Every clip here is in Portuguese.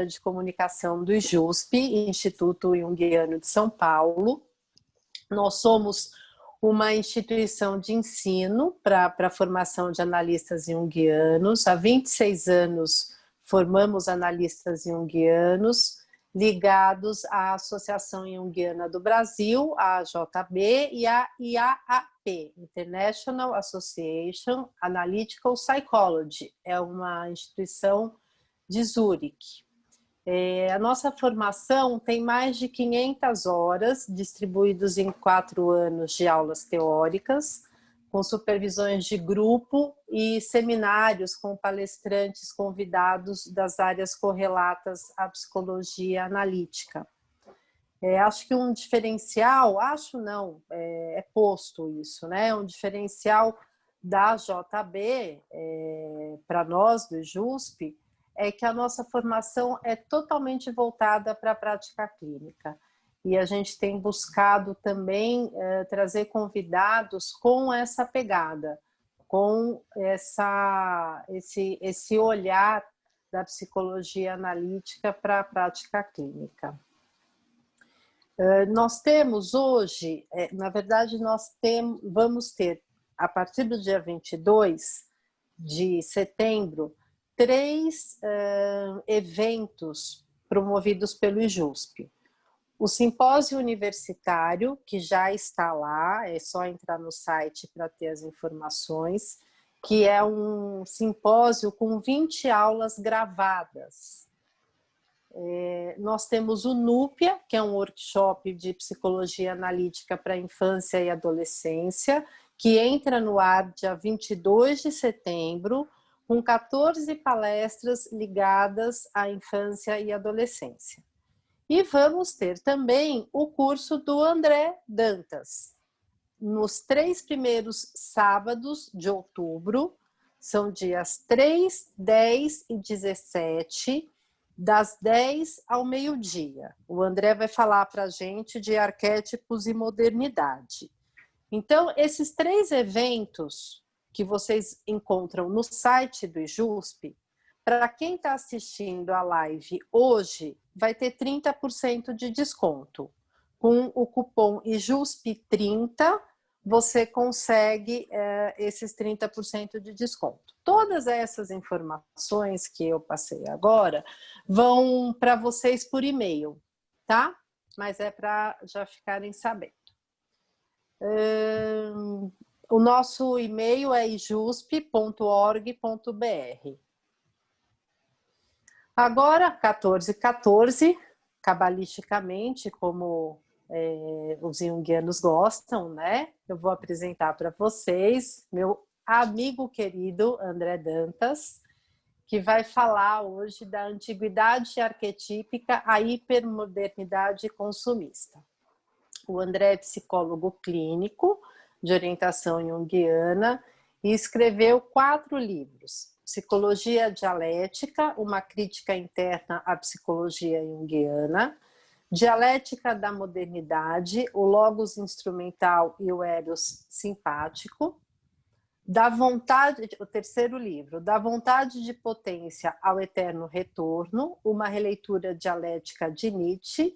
de comunicação do IJUSP, Instituto Jungiano de São Paulo. Nós somos uma instituição de ensino para a formação de analistas junguianos. Há 26 anos formamos analistas junguianos ligados à Associação Junguiana do Brasil, a AJB, e a IAAP, International Association Analytical Psychology. É uma instituição de Zurique. A nossa formação tem mais de 500 horas, distribuídos em 4 anos de aulas teóricas, com supervisões de grupo e seminários com palestrantes convidados das áreas correlatas à psicologia analítica. Acho que um diferencial, é posto isso, né? Um diferencial da JB, para nós do JUSP, é que a nossa formação é totalmente voltada para a prática clínica. E a gente tem buscado também trazer convidados com essa pegada, com esse olhar da psicologia analítica para a prática clínica. Nós temos hoje, na verdade, vamos ter, a partir do dia 22 de setembro, 3 eventos promovidos pelo IJUSP. O simpósio universitário, que já está lá, é só entrar no site para ter as informações, que é um simpósio com 20 aulas gravadas. Nós temos o NUPIA, que é um workshop de psicologia analítica para infância e adolescência, que entra no ar dia 22 de setembro, com 14 palestras ligadas à infância e adolescência. E vamos ter também o curso do André Dantas. Nos 3 primeiros sábados de outubro, são dias 3, 10 e 17, das 10 ao meio-dia. O André vai falar para a gente de arquétipos e modernidade. Então, esses 3 eventos que vocês encontram no site do IJUSP, para quem está assistindo a live hoje, vai ter 30% de desconto. Com o cupom IJUSP30, você consegue esses 30% de desconto. Todas essas informações que eu passei agora vão para vocês por e-mail, tá? Mas é para já ficarem sabendo. O nosso e-mail é ijusp.org.br. Agora, 1414, cabalisticamente, como os junguianos gostam, né? Eu vou apresentar para vocês meu amigo querido André Dantas, que vai falar hoje da antiguidade arquetípica à hipermodernidade consumista. O André é psicólogo clínico de orientação junguiana e escreveu 4 livros. Psicologia dialética, uma crítica interna à psicologia junguiana, Dialética da modernidade, o logos instrumental e o eros simpático, da vontade, o 3º livro, da vontade de potência ao eterno retorno, uma releitura dialética de Nietzsche,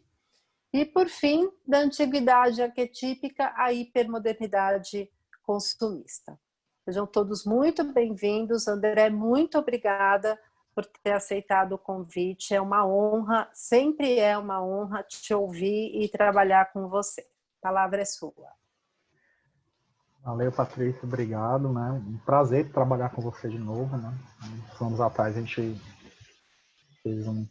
e por fim, da antiguidade arquetípica à hipermodernidade consumista. Sejam todos muito bem-vindos. André, muito obrigada por ter aceitado o convite. É uma honra, sempre é uma honra te ouvir e trabalhar com você. A palavra é sua. Valeu, Patrícia, obrigado. Né? Um prazer trabalhar com você de novo. Né? Uns anos atrás a gente fez um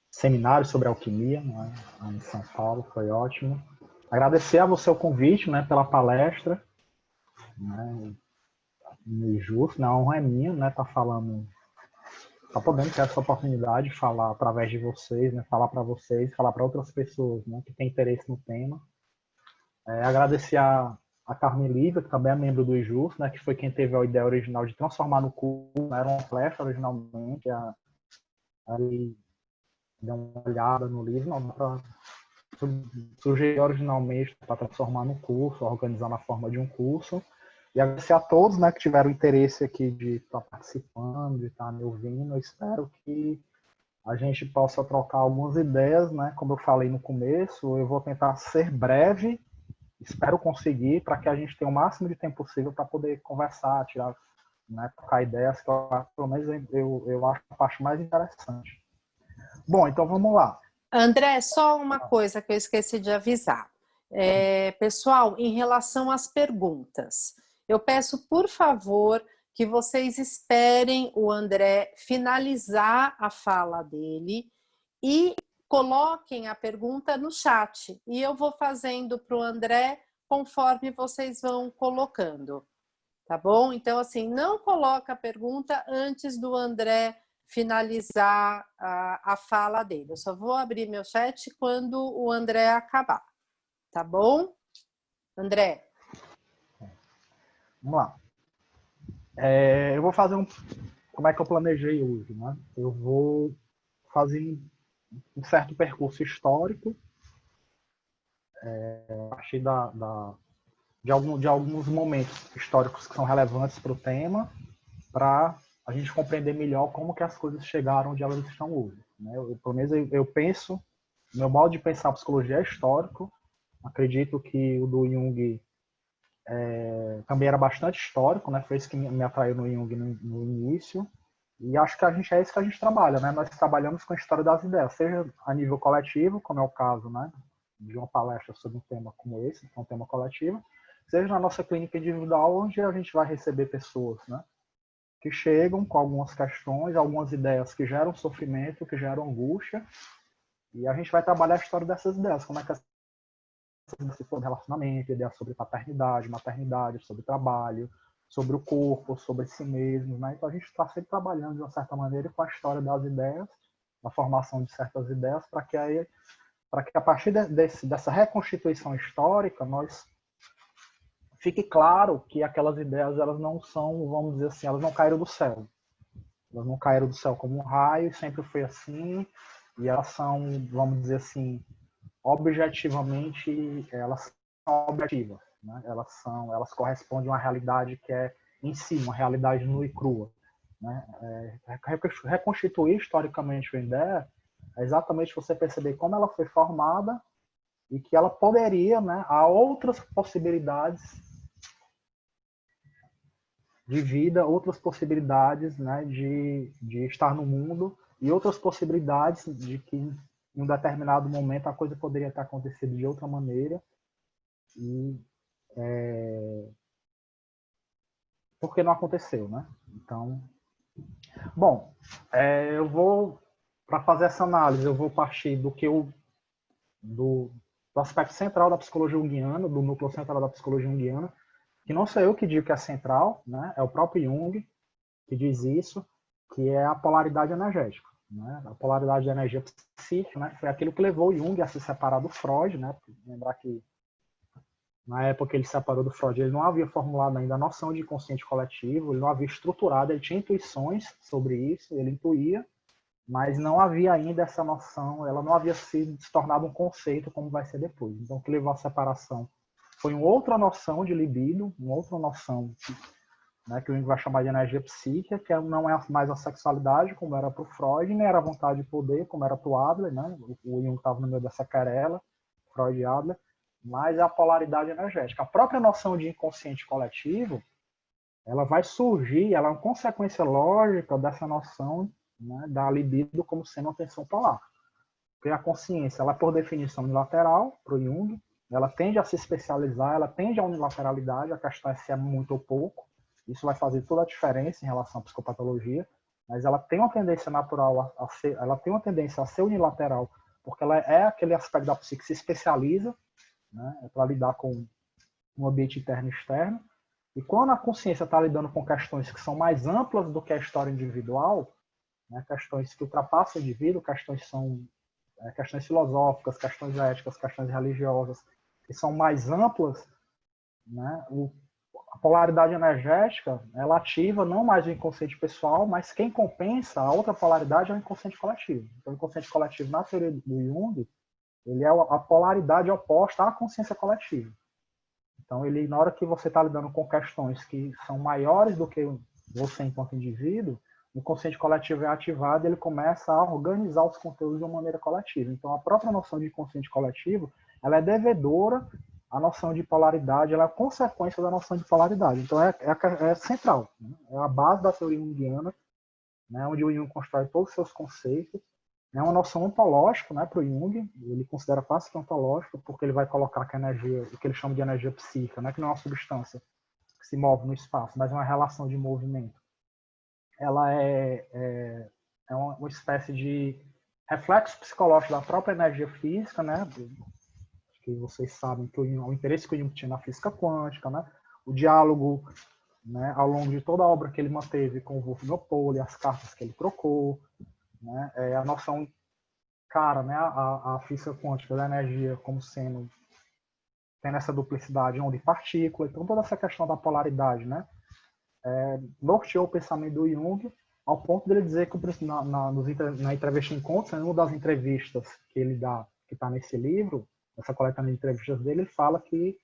seminário sobre alquimia, né? Em São Paulo, foi ótimo. Agradecer a você o convite, né, pela palestra. Né? No IJUSP, a honra é minha, né, tá podendo ter essa oportunidade de falar através de vocês, né, falar para vocês, falar para outras pessoas, né, que têm interesse no tema. Agradecer a Carmen Lívia, que também é membro do IJUSP, né, que foi quem teve a ideia original de transformar no curso, né, era uma palestra originalmente, aí deu uma olhada no livro, não, surgiu originalmente para transformar no curso, organizar na forma de um curso. E agradecer a todos, né, que tiveram interesse aqui de estar participando, de estar me ouvindo. Eu espero que a gente possa trocar algumas ideias, né? Como eu falei no começo, eu vou tentar ser breve, espero conseguir, para que a gente tenha o máximo de tempo possível para poder conversar, tirar, né, trocar ideias, que pelo menos eu acho a parte mais interessante. Bom, então vamos lá. André, só uma coisa que eu esqueci de avisar. Pessoal, em relação às perguntas, eu peço, por favor, que vocês esperem o André finalizar a fala dele e coloquem a pergunta no chat. E eu vou fazendo para o André conforme vocês vão colocando. Tá bom? Então, assim, não coloca a pergunta antes do André finalizar a fala dele. Eu só vou abrir meu chat quando o André acabar. Tá bom? André. Vamos lá. Eu vou fazer como é que eu planejei hoje, né? Eu vou fazer um certo percurso histórico, a partir de alguns momentos históricos que são relevantes para o tema, para a gente compreender melhor como que as coisas chegaram onde elas estão hoje. Né? Pelo menos eu penso, meu modo de pensar a psicologia é histórico, acredito que o do Jung também era bastante histórico, né? Foi isso que me atraiu no Jung no início, e acho que é isso que a gente trabalha, né? Nós trabalhamos com a história das ideias, seja a nível coletivo, como é o caso, né, de uma palestra sobre um tema como esse, que é um tema coletivo, seja na nossa clínica individual, onde a gente vai receber pessoas, né, que chegam com algumas questões, algumas ideias que geram sofrimento, que geram angústia, e a gente vai trabalhar a história dessas ideias, como é que essas ideias sobre relacionamento, ideias sobre paternidade, maternidade, sobre trabalho, sobre o corpo, sobre si mesmo, né? Então a gente está sempre trabalhando de uma certa maneira com a história das ideias, a formação de certas ideias, para que a partir dessa reconstituição histórica nós fique claro que aquelas ideias elas não são, vamos dizer assim, elas não caíram do céu. Elas não caíram do céu como um raio, sempre foi assim, e elas são, vamos dizer assim, objetivamente, elas são objetivas, né? Elas correspondem a uma realidade que é em si, uma realidade nua e crua, né? Reconstituir historicamente a ideia é exatamente você perceber como ela foi formada e que ela poderia, né, há outras possibilidades de vida, outras possibilidades, né, de estar no mundo e outras possibilidades de que em um determinado momento a coisa poderia ter acontecido de outra maneira e porque não aconteceu, né? Então, bom, eu vou, para fazer essa análise, eu vou partir do aspecto central da psicologia junguiana, do núcleo central da psicologia junguiana, que não sou eu que digo que é central, né? É o próprio Jung que diz isso, que é a polaridade energética. Né? A polaridade da energia psíquica, né? Foi aquilo que levou o Jung a se separar do Freud, né? Lembrar que na época que ele se separou do Freud, ele não havia formulado ainda a noção de inconsciente coletivo, ele não havia estruturado, ele tinha intuições sobre isso, ele intuía, mas não havia ainda essa noção, ela não havia se tornado um conceito como vai ser depois. Então, o que levou à separação foi uma outra noção de libido, uma outra noção, né, que o Jung vai chamar de energia psíquica, que não é mais a sexualidade, como era para o Freud, nem era a vontade de poder, como era para o Adler, né? O Jung estava no meio dessa querela, Freud e Adler, mas é a polaridade energética. A própria noção de inconsciente coletivo, ela vai surgir, ela é uma consequência lógica dessa noção, né, da libido como sendo uma tensão polar. Porque a consciência, ela por definição unilateral, para o Jung, ela tende a se especializar, ela tende à unilateralidade, a questão é se é muito ou pouco, isso vai fazer toda a diferença em relação à psicopatologia, mas ela tem uma tendência natural a ser, ela tem uma tendência a ser unilateral, porque ela é aquele aspecto da psique que se especializa, né, para lidar com um ambiente interno e externo, e quando a consciência está lidando com questões que são mais amplas do que a história individual, né, questões que ultrapassam o indivíduo, questões filosóficas, questões éticas, questões religiosas, que são mais amplas, né, a polaridade energética, ela ativa não mais o inconsciente pessoal, mas quem compensa a outra polaridade é o inconsciente coletivo. Então, o inconsciente coletivo, na teoria do Jung, ele é a polaridade oposta à consciência coletiva. Então, ele, na hora que você está lidando com questões que são maiores do que você enquanto indivíduo, o consciente coletivo é ativado, ele começa a organizar os conteúdos de uma maneira coletiva. Então, a própria noção de consciente coletivo, ela é devedora, a noção de polaridade, ela é consequência da noção de polaridade. Então, é central, né? É a base da teoria junguiana, né? Onde o Jung constrói todos os seus conceitos. É uma noção ontológica, né, para o Jung. Ele considera quase que ontológica, porque ele vai colocar que a energia, o que ele chama de energia psíquica, né, que não é uma substância que se move no espaço, mas é uma relação de movimento. Ela é uma espécie de reflexo psicológico da própria energia física, né? Que vocês sabem que o interesse que o Jung tinha na física quântica, né? O diálogo, né, ao longo de toda a obra que ele manteve com o Wolfgang Pauli, as cartas que ele trocou, né? A noção cara, né? A física quântica da energia como sendo tendo essa duplicidade onda e partícula, então toda essa questão da polaridade, né? Norteou o pensamento do Jung ao ponto dele dizer que na entrevista em Encontros, né, uma das entrevistas que ele dá, que está nesse livro, essa coletânea de entrevistas dele, ele fala que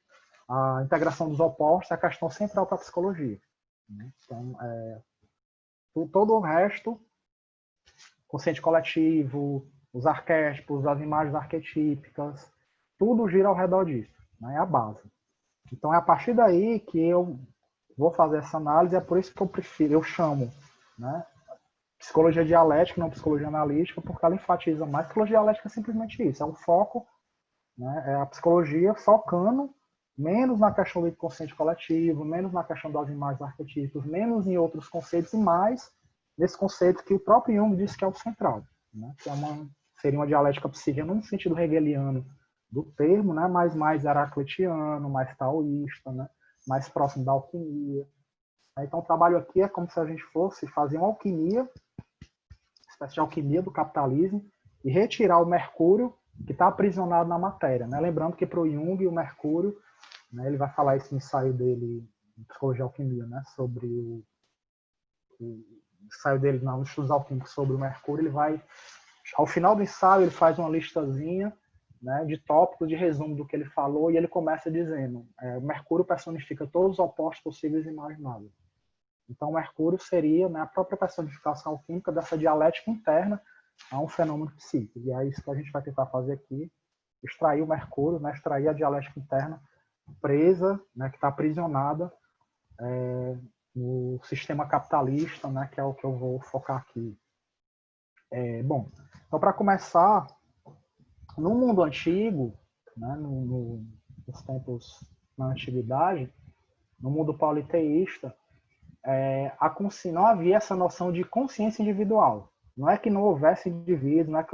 a integração dos opostos é a questão central para a psicologia, né? Então, todo o resto, consciente coletivo, os arquétipos, as imagens arquetípicas, tudo gira ao redor disso, né? É a base. Então é a partir daí que eu vou fazer essa análise, é por isso que eu chamo, né, psicologia dialética, não psicologia analítica, porque ela enfatiza mais. Psicologia dialética é simplesmente isso, é um foco, né, é a psicologia focando menos na questão do inconsciente coletivo, menos na questão das imagens arquetípicas, menos em outros conceitos e mais nesse conceito que o próprio Jung disse que é o central, né, que seria uma dialética psíquica no sentido hegeliano do termo, né, mas mais heraclitiano, mais taoísta, né, mais próximo da alquimia. Então, o trabalho aqui é como se a gente fosse fazer uma alquimia, uma espécie de alquimia do capitalismo, e retirar o mercúrio que está aprisionado na matéria, né? Lembrando que para o Jung, o mercúrio, né, ele vai falar esse ensaio dele, em Psicologia e Alquimia, né, sobre o ensaio dele nos estudos alquímicos sobre o mercúrio, ele vai, ao final do ensaio, ele faz uma listazinha, né, de tópicos de resumo do que ele falou, e ele começa dizendo: o Mercúrio personifica todos os opostos possíveis e imagináveis. Então, o Mercúrio seria, né, a própria personificação alquímica dessa dialética interna a um fenômeno psíquico. E é isso que a gente vai tentar fazer aqui: extrair o Mercúrio, né, extrair a dialética interna presa, né, que está aprisionada no sistema capitalista, né, que é o que eu vou focar aqui. Bom, então, para começar, no mundo antigo, né, nos tempos na antiguidade, no mundo politeísta, não havia essa noção de consciência individual. Não é que não houvesse indivíduo, não é que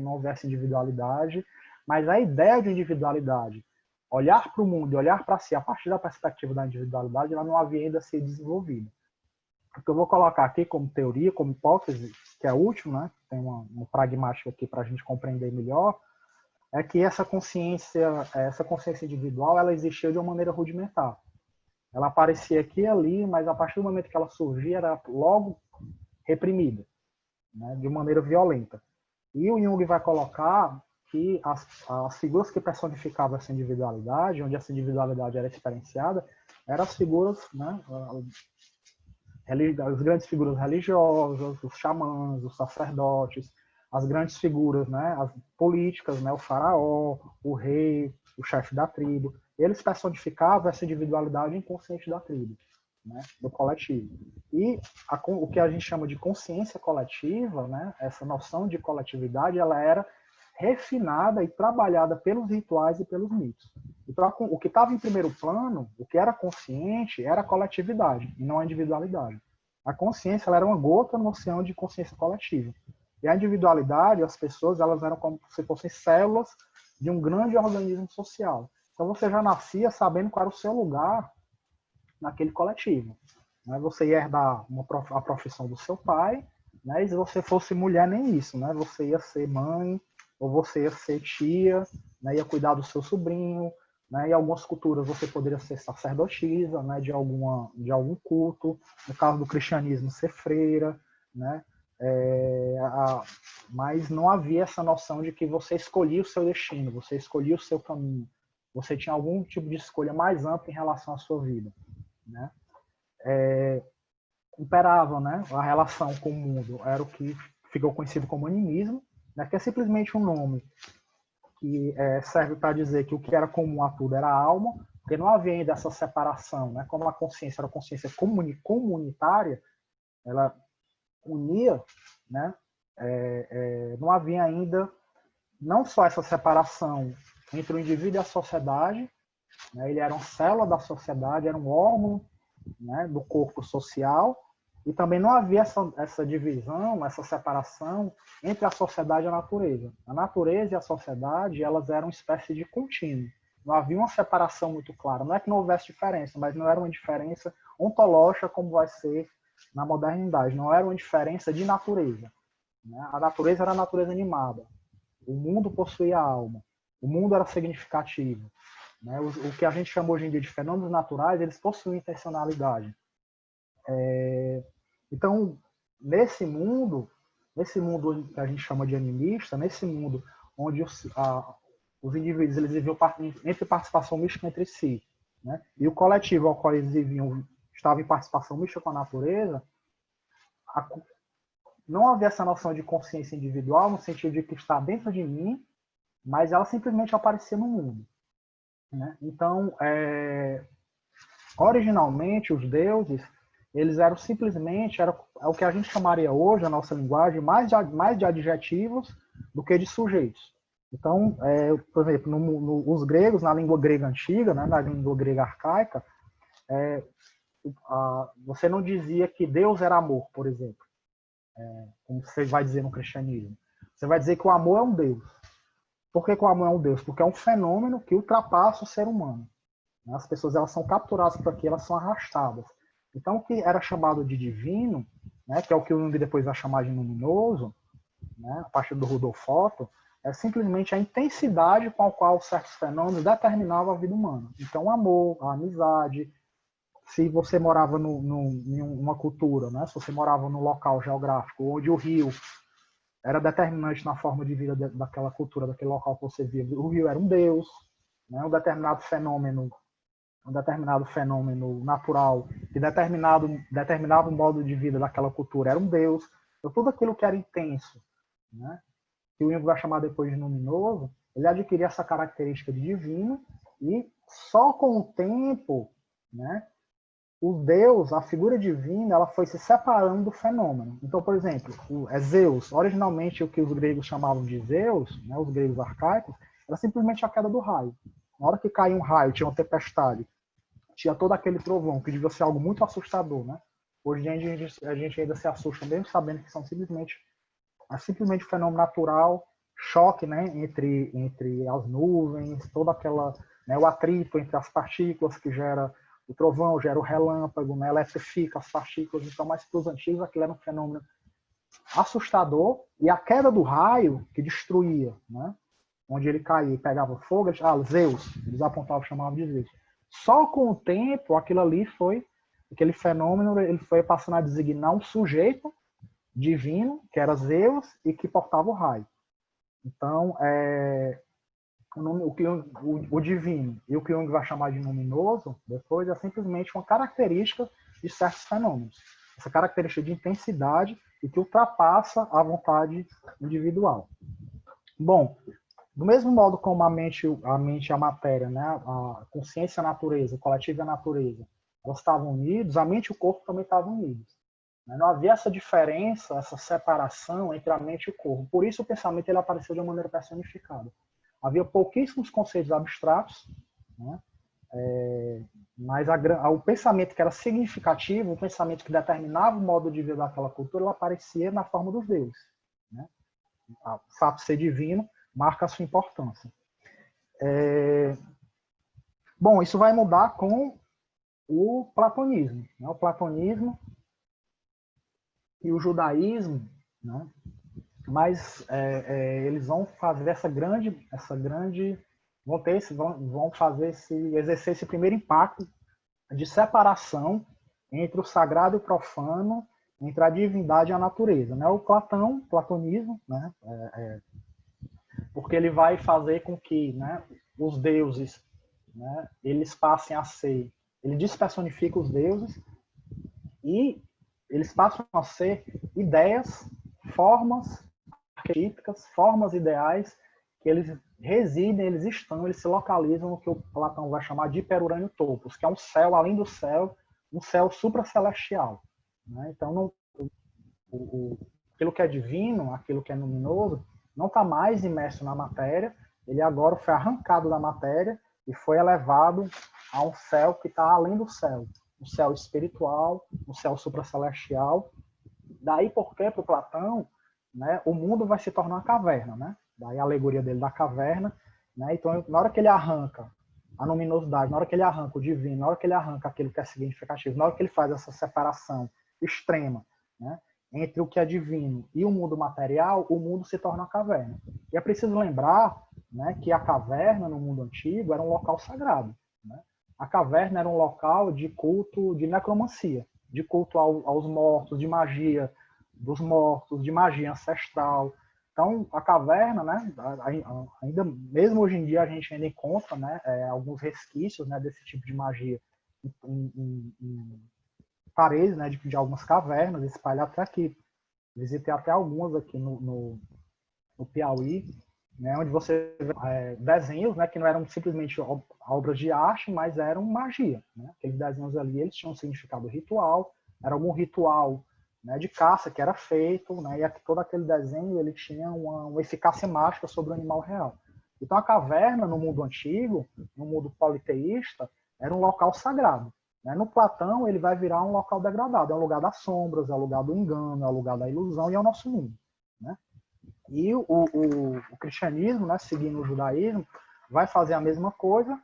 não houvesse individualidade, mas a ideia de individualidade, olhar para o mundo e olhar para si a partir da perspectiva da individualidade, ela não havia ainda sido desenvolvida. O que eu vou colocar aqui como teoria, como hipótese, que é útil, né, tem uma pragmática aqui para a gente compreender melhor, é que essa consciência individual, ela existia de uma maneira rudimentar. Ela aparecia aqui e ali, mas a partir do momento que ela surgia, era logo reprimida, né, de maneira violenta. E o Jung vai colocar que as figuras que personificavam essa individualidade, onde essa individualidade era experienciada, eram as figuras, né, as grandes figuras religiosas, os xamãs, os sacerdotes, as grandes figuras, né, as políticas, né, o faraó, o rei, o chefe da tribo. Eles personificavam essa individualidade inconsciente da tribo, né, do coletivo. E o que a gente chama de consciência coletiva, né, essa noção de coletividade, ela era refinada e trabalhada pelos rituais e pelos mitos. Então, o que estava em primeiro plano, o que era consciente, era a coletividade e não a individualidade. A consciência, ela era uma gota no oceano de consciência coletiva. E a individualidade, as pessoas, elas eram como se fossem células de um grande organismo social. Então, você já nascia sabendo qual era o seu lugar naquele coletivo. Você ia herdar a profissão do seu pai, né? E se você fosse mulher, nem isso, né? Você ia ser mãe, ou você ia ser tia, né? Ia cuidar do seu sobrinho, né? Em algumas culturas você poderia ser sacerdotisa, né? de algum culto. No caso do cristianismo, ser freira, né? Mas não havia essa noção de que você escolhia o seu destino, você escolhia o seu caminho, você tinha algum tipo de escolha mais ampla em relação à sua vida, né? imperava, né, a relação com o mundo era o que ficou conhecido como animismo, né, que é simplesmente um nome que serve para dizer que o que era comum a tudo era a alma, porque não havia ainda essa separação, né, como a consciência era consciência comunitária, ela unia, né, não havia ainda não só essa separação entre o indivíduo e a sociedade, né, ele era uma célula da sociedade, era um órgão, né, do corpo social, e também não havia essa divisão, essa separação entre a sociedade e a natureza. A natureza e a sociedade, elas eram uma espécie de contínuo. Não havia uma separação muito clara. Não é que não houvesse diferença, mas não era uma diferença ontológica como vai ser na modernidade. Não era uma diferença de natureza. Né? A natureza era a natureza animada. O mundo possuía alma. O mundo era significativo. Né? O que a gente chama hoje em dia de fenômenos naturais, eles possuem intencionalidade. Então, nesse mundo que a gente chama de animista, nesse mundo onde os indivíduos eles viviam entre participação mística entre si, né? E o coletivo ao qual eles viviam estava em participação mística com a natureza, não havia essa noção de consciência individual no sentido de que está dentro de mim, mas ela simplesmente aparecia no mundo. Né? Então, originalmente, os deuses eles eram simplesmente, era o que a gente chamaria hoje, na nossa linguagem, mais de adjetivos do que de sujeitos. Então, por exemplo, os gregos, na língua grega antiga, né, na língua grega arcaica, você não dizia que Deus era amor, por exemplo, como você vai dizer no cristianismo. Você vai dizer que o amor é um Deus. Por que o amor é um Deus? Porque é um fenômeno que ultrapassa o ser humano. As pessoas elas são capturadas por aqui, elas são arrastadas. Então, o que era chamado de divino, né, que é o que o Jung depois vai chamar de luminoso, né, a partir do Rudolf Otto, é simplesmente a intensidade com a qual certos fenômenos determinavam a vida humana. Então, o amor, a amizade, se você morava em uma cultura, né, se você morava num local geográfico onde o rio era determinante na forma de vida daquela cultura, daquele local que você vivia, o rio era um deus, né, um determinado fenômeno natural que determinava o modo de vida daquela cultura era um deus. Então, tudo aquilo que era intenso, né, que o Jung vai chamar depois de luminoso, ele adquiria essa característica de divino e só com o tempo, né, o Deus, a figura divina, ela foi se separando do fenômeno. Então, por exemplo, Zeus, originalmente o que os gregos chamavam de Zeus, né, os gregos arcaicos, era simplesmente a queda do raio. Na hora que caía um raio, tinha uma tempestade, tinha todo aquele trovão, que devia ser algo muito assustador, né? Hoje em dia a gente ainda se assusta, mesmo sabendo que são simplesmente fenômeno natural, choque, né, entre as nuvens, toda aquela, né, o atrito entre as partículas que gera o trovão, gera o relâmpago, né, eletrifica as partículas. Então, mas para os antigos aquilo era um fenômeno assustador, e a queda do raio que destruía, né, onde ele caía e pegava fogo, Zeus, eles apontavam, chamavam de Zeus. Só com o tempo, aquele fenômeno, ele foi passando a designar um sujeito divino, que era Zeus, e que portava o raio. Então, o divino e o que Jung vai chamar de luminoso, depois, é simplesmente uma característica de certos fenômenos. Essa característica de intensidade e que ultrapassa a vontade individual. Bom, do mesmo modo como a mente e a matéria, né, a consciência e a natureza, o coletivo e a natureza, elas estavam unidos, a mente e o corpo também estavam unidos. Não havia essa diferença, essa separação entre a mente e o corpo. Por isso o pensamento ele apareceu de uma maneira personificada. Havia pouquíssimos conceitos abstratos, né, mas o pensamento que era significativo, o pensamento que determinava o modo de vida daquela cultura, ele aparecia na forma dos deuses. Né? O fato de ser divino marca a sua importância. Bom, isso vai mudar com o platonismo. Né? O platonismo e o judaísmo, né? Mas eles vão fazer vão exercer esse primeiro impacto de separação entre o sagrado e o profano, entre a divindade e a natureza. Né? O platonismo, né? Porque ele vai fazer com que, né, os deuses, né, eles passem a ser, ele despersonifica os deuses e eles passam a ser ideias, formas arquetípicas, formas ideais, que eles residem, eles estão, eles se localizam no que o Platão vai chamar de hiperurânio topos, que é um céu além do céu, um céu supracelestial. Né? Então, aquilo que é divino, aquilo que é luminoso, não está mais imerso na matéria, ele agora foi arrancado da matéria e foi elevado a um céu que está além do céu, um céu espiritual, um céu supracelestial. Daí porque, para o Platão, né, o mundo vai se tornar uma caverna, né? Daí a alegoria dele da caverna, né? Então, na hora que ele arranca a luminosidade, na hora que ele arranca o divino, na hora que ele arranca aquilo que é significativo, na hora que ele faz essa separação extrema, né, entre o que é divino e o mundo material, o mundo se torna uma caverna. E é preciso lembrar, né, que a caverna no mundo antigo era um local sagrado, né? A caverna era um local de culto, de necromancia, de culto aos mortos, de magia dos mortos, de magia ancestral. Então, a caverna, né, ainda mesmo hoje em dia a gente ainda encontra, né, alguns resquícios, né, desse tipo de magia em paredes, né, de algumas cavernas, espalhadas até aqui. Visitei até algumas aqui no Piauí, né, onde você vê desenhos, né, que não eram simplesmente obras de arte, mas eram magia. Né? Aqueles desenhos ali, eles tinham um significado ritual, era algum ritual, né, de caça que era feito, né, e todo aquele desenho ele tinha uma eficácia mágica sobre o animal real. Então a caverna, no mundo antigo, no mundo politeísta, era um local sagrado. Né? No Platão, ele vai virar um local degradado, é o lugar das sombras, é o lugar do engano, é o lugar da ilusão e é o nosso mundo. Né? E o cristianismo, né, seguindo o judaísmo, vai fazer a mesma coisa,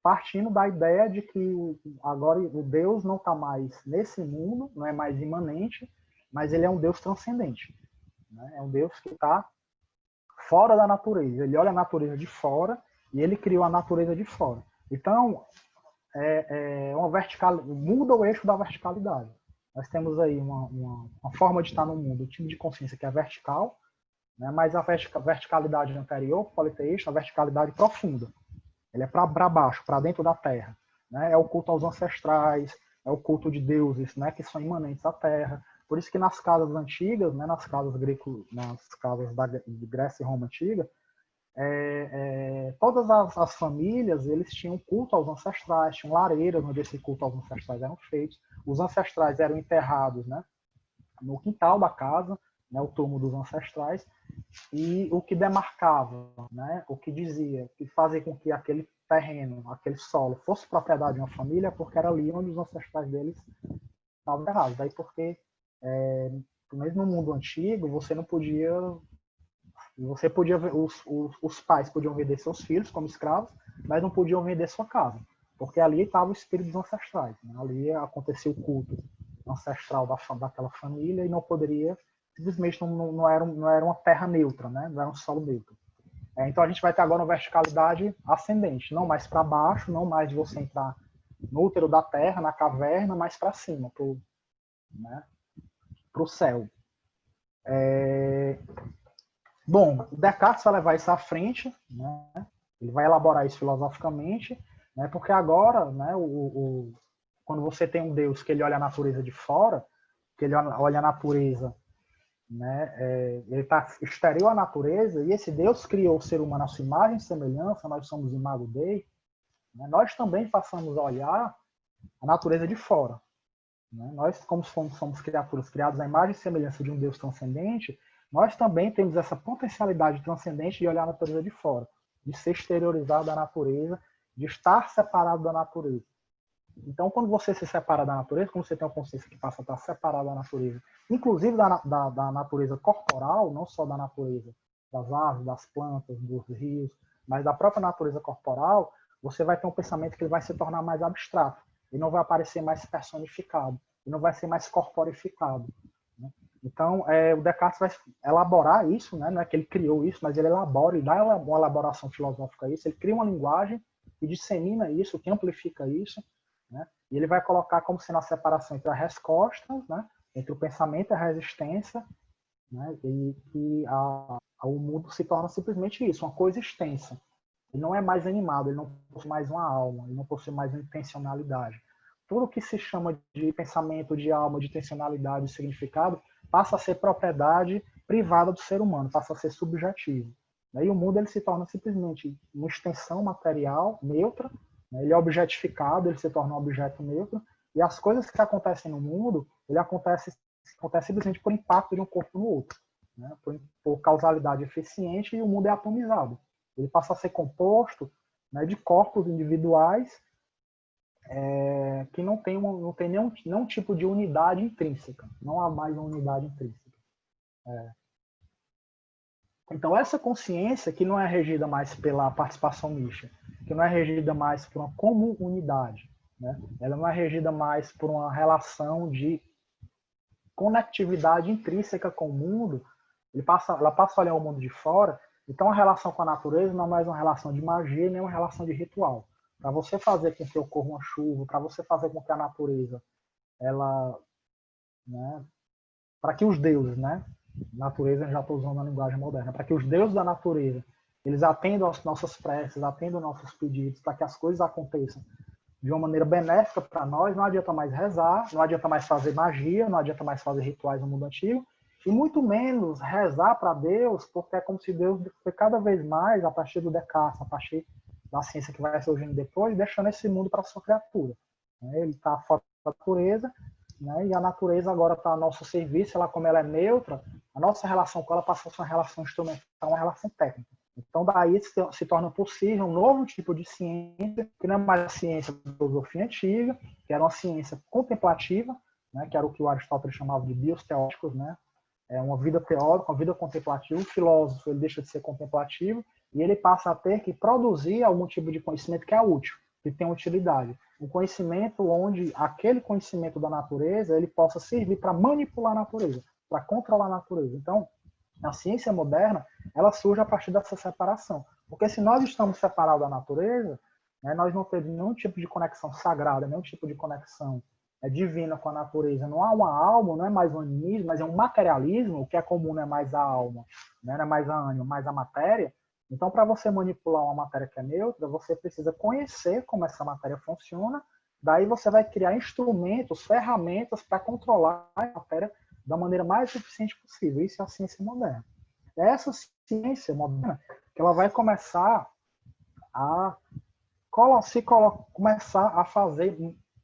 partindo da ideia de que agora o Deus não está mais nesse mundo, não é mais imanente, mas ele é um Deus transcendente. Né? É um Deus que está fora da natureza. Ele olha a natureza de fora e ele criou a natureza de fora. Então, muda o eixo da verticalidade. Nós temos aí uma forma de estar no mundo, um tipo de consciência que é vertical, né? Mas a verticalidade anterior, politeísta, a verticalidade profunda. Ele é para baixo, para dentro da terra. Né? É o culto aos ancestrais, é o culto de deuses, né, que são imanentes à terra. Por isso que nas casas antigas, né, nas casas da Grécia e Roma antiga, todas as famílias eles tinham culto aos ancestrais, tinham lareiras onde esse culto aos ancestrais eram feitos. Os ancestrais eram enterrados, né, no quintal da casa, né, o túmulo dos ancestrais, e o que demarcava, né, o que dizia, que fazia com que aquele terreno, aquele solo, fosse propriedade de uma família, porque era ali onde os ancestrais deles estavam errados. Daí porque, mesmo no mundo antigo, você podia ver, os pais podiam vender seus filhos como escravos, mas não podiam vender sua casa, porque ali estava o espírito dos ancestrais. Né? Ali acontecia o culto ancestral daquela família e não poderia, simplesmente não era uma terra neutra, né? Não era um solo neutro. Então a gente vai ter agora uma verticalidade ascendente, não mais para baixo, não mais de você entrar no útero da terra, na caverna, mas para cima, pro céu. Bom, o Descartes vai levar isso à frente, né? Ele vai elaborar isso filosoficamente, né? Porque agora, né, quando você tem um Deus que ele olha a natureza de fora, que ele olha a natureza, né, ele está exterior à natureza, e esse Deus criou o ser humano à sua imagem e semelhança, nós somos imago Dei, né, nós também passamos a olhar a natureza de fora. Né? Nós, como somos criaturas criadas à imagem e semelhança de um Deus transcendente, nós também temos essa potencialidade transcendente de olhar a natureza de fora, de ser exteriorizado da natureza, de estar separado da natureza. Então, quando você se separa da natureza, quando você tem uma consciência que passa a estar separado da natureza, inclusive da natureza corporal, não só da natureza das árvores, das plantas, dos rios, mas da própria natureza corporal, você vai ter um pensamento que ele vai se tornar mais abstrato. Ele não vai aparecer mais personificado, ele não vai ser mais corporificado. Né? Então, o Descartes vai elaborar isso, né? Não é que ele criou isso, mas ele elabora, ele dá uma elaboração filosófica a isso, ele cria uma linguagem que dissemina isso, que amplifica isso, né? E ele vai colocar como sendo a separação entre as respostas, né? Entre o pensamento e a resistência, né? E que o mundo se torna simplesmente isso, uma coisa extensa. Ele não é mais animado, ele não possui mais uma alma, ele não possui mais uma intencionalidade. tudo que se chama de pensamento, de alma, de intencionalidade, de significado, passa a ser propriedade privada do ser humano, passa a ser subjetivo. E o mundo ele se torna simplesmente uma extensão material neutra, né? Ele é objetificado, ele se torna um objeto neutro, e as coisas que acontecem no mundo, ele acontece simplesmente por impacto de um corpo no outro, né? Por causalidade eficiente, e o mundo é atomizado. Ele passa a ser composto, né, de corpos individuais que não tem nenhum tipo de unidade intrínseca. Não há mais uma unidade intrínseca. Então, essa consciência que não é regida mais pela participação mística, que não é regida mais por uma comunidade, né? Ela não é regida mais por uma relação de conectividade intrínseca com o mundo, ela passa a olhar o mundo de fora. Então, a relação com a natureza não é mais uma relação de magia, nem uma relação de ritual. Para você fazer com que ocorra uma chuva, para você fazer com que a natureza, ela, né, para que os deuses, né, natureza, já estou usando a linguagem moderna, para que os deuses da natureza, eles atendam às nossas preces, atendam aos nossos pedidos, para que as coisas aconteçam de uma maneira benéfica para nós, não adianta mais rezar, não adianta mais fazer magia, não adianta mais fazer rituais no mundo antigo, e muito menos rezar para Deus, porque é como se Deus foi cada vez mais, a partir do Descartes, a partir da ciência que vai surgindo depois, deixando esse mundo para a sua criatura. Ele está fora da natureza, né? E a natureza agora está a nosso serviço, como ela é neutra, a nossa relação com ela passou a ser uma relação instrumental, uma relação técnica. Então, daí se torna possível um novo tipo de ciência, que não é mais a ciência da filosofia antiga, que era uma ciência contemplativa, né, que era o que o Aristóteles chamava de bios teóricos, né? É uma vida teórica, uma vida contemplativa. O filósofo ele deixa de ser contemplativo e ele passa a ter que produzir algum tipo de conhecimento que é útil, que tem utilidade. Um conhecimento onde aquele conhecimento da natureza ele possa servir para manipular a natureza, para controlar a natureza. Então, a ciência moderna, ela surge a partir dessa separação. Porque se nós estamos separados da natureza, né, nós não temos nenhum tipo de conexão sagrada, nenhum tipo de conexão divina com a natureza. Não há uma alma, não é mais um animismo, mas é um materialismo. O que é comum não é mais a alma, né, não é mais a ânima, mais a matéria. Então, para você manipular uma matéria que é neutra, você precisa conhecer como essa matéria funciona. Daí você vai criar instrumentos, ferramentas para controlar a matéria da maneira mais eficiente possível. Isso é a ciência moderna. É essa ciência moderna que ela vai começar a começar a fazer,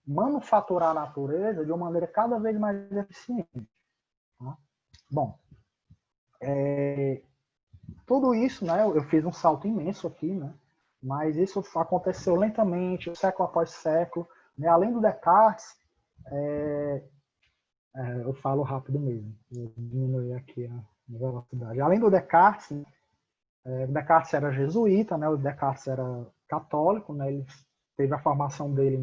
manufaturar a natureza de uma maneira cada vez mais eficiente. Bom, tudo isso, né, eu fiz um salto imenso aqui, né, mas isso aconteceu lentamente, século após século, né, além do Descartes, eu falo rápido mesmo, vou diminuir aqui a velocidade. Além do Descartes, o Descartes era jesuíta, né, o Descartes era católico, né, ele teve a formação dele,